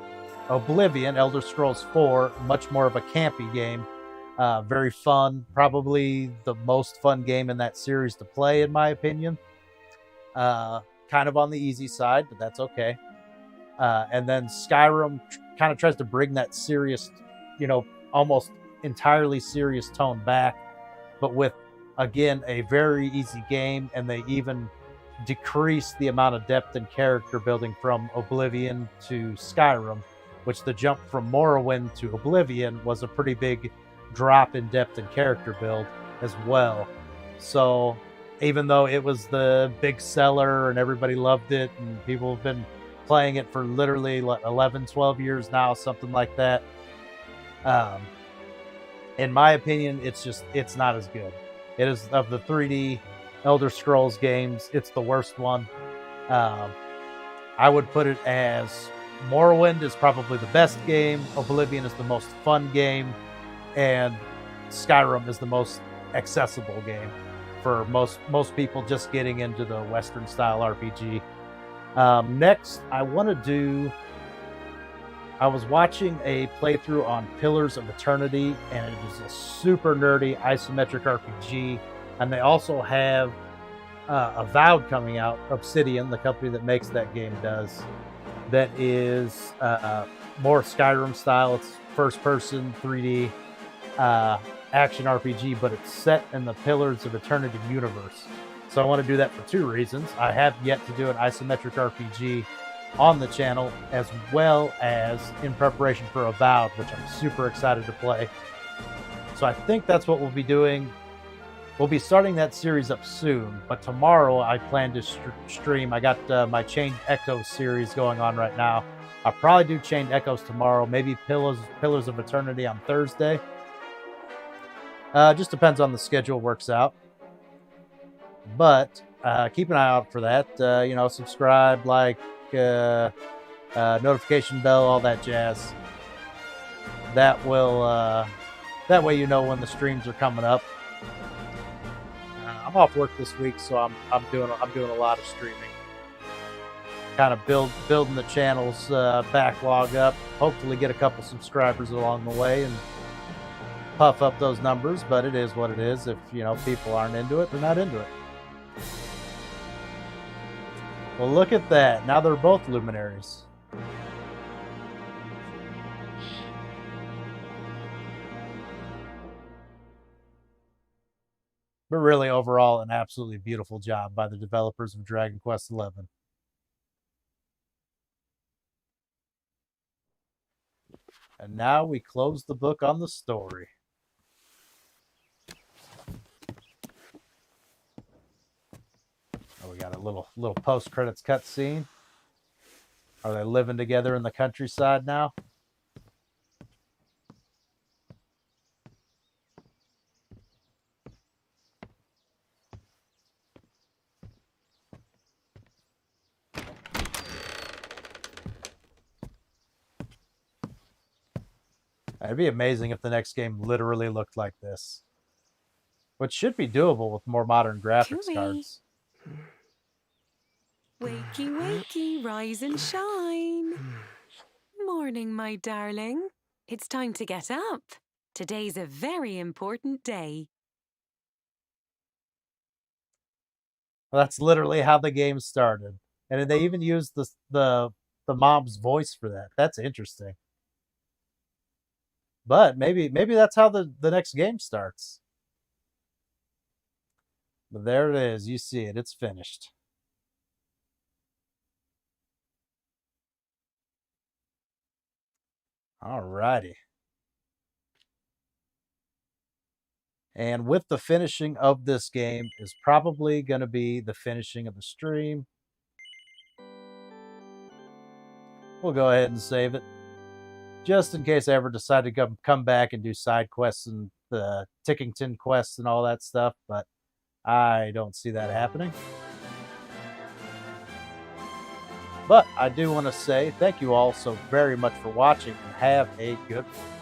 Oblivion, Elder Scrolls 4, much more of a campy game. Very fun, probably the most fun game in that series to play, in my opinion. Kind of on the easy side, but that's okay. And then Skyrim kind of tries to bring that serious, almost entirely serious tone back, but with, again, a very easy game, and they even decrease the amount of depth and character building from Oblivion to Skyrim, which the jump from Morrowind to Oblivion was a pretty big drop in depth and character build as well. So even though it was the big seller and everybody loved it and people have been playing it for literally 11, 12 years now, something like that, in my opinion, it's not as good. It is, of the 3D Elder Scrolls games, it's the worst one. I would put it as Morrowind is probably the best game, Oblivion is the most fun game, and Skyrim is the most accessible game for most people just getting into the Western style RPG. Next, I was watching a playthrough on Pillars of Eternity, and it is a super nerdy isometric RPG. And they also have Avowed coming out. Obsidian, the company that makes that game, does. That is more Skyrim style. It's first person 3D action RPG, but it's set in the Pillars of Eternity universe. So I want to do that for two reasons. I have yet to do an isometric RPG on the channel, as well as in preparation for Avowed, which I'm super excited to play. So I think that's what we'll be doing. We'll be starting that series up soon, but tomorrow I plan to stream. I got my Chained Echoes series going on right now. I'll probably do Chained Echoes tomorrow, maybe Pillars of Eternity on Thursday. Just depends on the schedule works out. But keep an eye out for that. You know, subscribe, like, notification bell, all that jazz. That will that way you know when the streams are coming up. I'm off work this week, so I'm doing a lot of streaming. Kind of building the channel's backlog up. Hopefully, get a couple subscribers along the way and puff up those numbers. But it is what it is. If you know people aren't into it, they're not into it. Well, look at that. Now they're both luminaries. But really, overall, an absolutely beautiful job by the developers of Dragon Quest XI. And now we close the book on the story. Oh, we got a little post-credits cutscene. Are they living together in the countryside now? It'd be amazing if the next game literally looked like this. Which should be doable with more modern graphics cards. Wakey, wakey, rise and shine. Morning, my darling. It's time to get up. Today's a very important day. Well, that's literally how the game started. And they even used the mom's voice for that. That's interesting. But maybe that's how the next game starts. But there it is. You see it. It's finished. Alrighty. And with the finishing of this game is probably going to be the finishing of the stream. We'll go ahead and save it. Just in case I ever decide to come back and do side quests and the Tickington quests and all that stuff. But I don't see that happening. But I do want to say thank you all so very much for watching and have a good one.